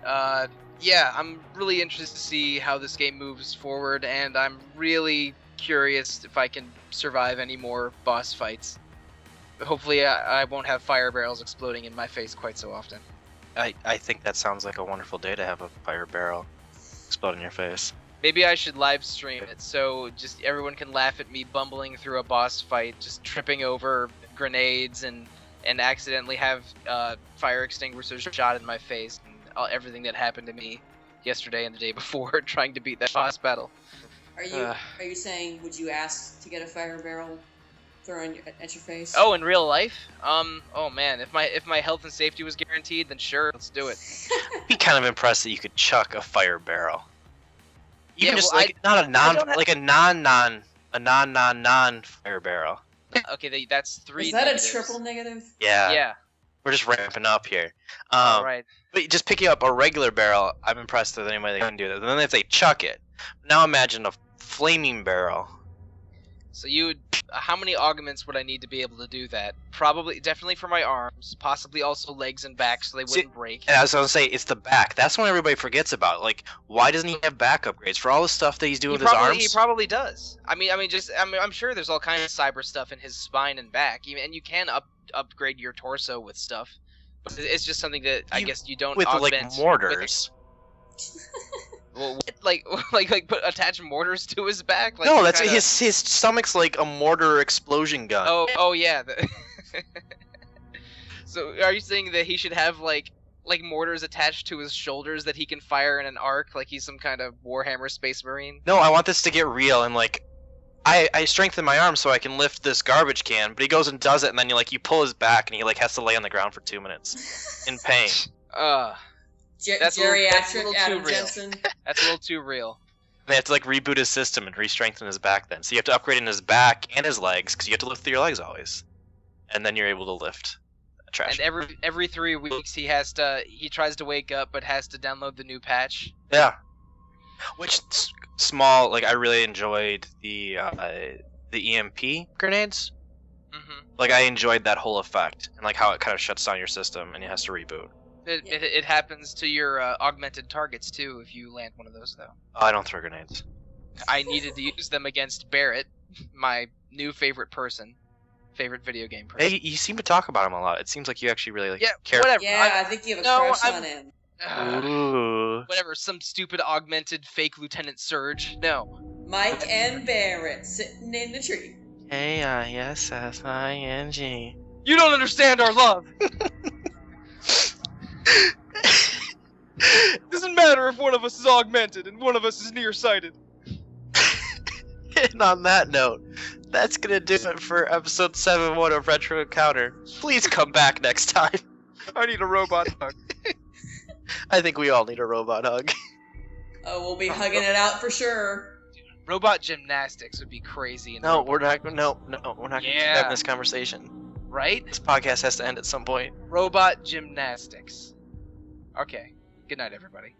yeah, I'm really interested to see how this game moves forward, and I'm really curious if I can survive any more boss fights. Hopefully, I won't have fire barrels exploding in my face quite so often. I think that sounds like a wonderful day to have a fire barrel explode in your face. Maybe I should live stream it so just everyone can laugh at me bumbling through a boss fight, just tripping over grenades and accidentally have fire extinguishers shot in my face and everything that happened to me yesterday and the day before trying to beat that boss battle. Are you saying, would you ask to get a fire barrel thrown at your face? Oh, in real life? Oh man, if my health and safety was guaranteed, then sure, let's do it. I'd be kind of impressed that you could chuck a fire barrel. Even Yeah, just well, like not a non fire barrel. Okay, that's 3 Is that negatives. a triple negative? Yeah. Yeah. We're just ramping up here. All right. But just picking up a regular barrel, I'm impressed with anybody that can do that. And then if they chuck it, now imagine a flaming barrel. So you would, how many augments would I need to be able to do that? Probably, definitely for my arms, possibly also legs and back so they wouldn't break. And I was gonna say it's the back. That's what everybody forgets about. Like, why doesn't he have back upgrades for all the stuff that he's doing with his arms? He probably does. I'm sure there's all kinds of cyber stuff in his spine and back, and you can upgrade your torso with stuff. But it's just something that I guess you don't with augment like mortars. Well, attach mortars to his back? Like, no, that's his stomach's like a mortar explosion gun. Oh yeah. So are you saying that he should have like mortars attached to his shoulders that he can fire in an arc, like he's some kind of Warhammer Space Marine? No, I want this to get real and like I strengthen my arm so I can lift this garbage can, but he goes and does it, and then you pull his back and he like has to lay on the ground for 2 minutes in pain. That's geriatric Adam Jensen. That's a little too real. They have to like reboot his system and re-strengthen his back then. So you have to upgrade in his back and his legs because you have to lift through your legs always, and then you're able to lift a trash. And every 3 weeks he tries to wake up but has to download the new patch. Yeah. Which small like I really enjoyed the EMP grenades. Mm-hmm. Like I enjoyed that whole effect and like how it kind of shuts down your system and it has to reboot. It happens to your augmented targets too if you land one of those though. Oh, I don't throw grenades. I needed to use them against Barrett, my new favorite video game person. Hey, you seem to talk about him a lot. It seems like you actually really care. Whatever. Yeah, I think you have a crush on him. Ooh. Whatever, some stupid augmented fake Lieutenant Surge. No. Mike and Barrett sitting in the tree. K-I-S-S-I-N-G. You don't understand our love. Doesn't matter if one of us is augmented and one of us is nearsighted. And on that note, that's gonna do it for episode 7-1 of Retro Encounter. Please come back next time. I need a robot hug. I think we all need a robot hug. Oh, we'll be hugging it out for sure. Robot gymnastics would be crazy. No, we're not gonna keep having this conversation. Right? This podcast has to end at some point. Robot gymnastics. Okay. Good night, everybody.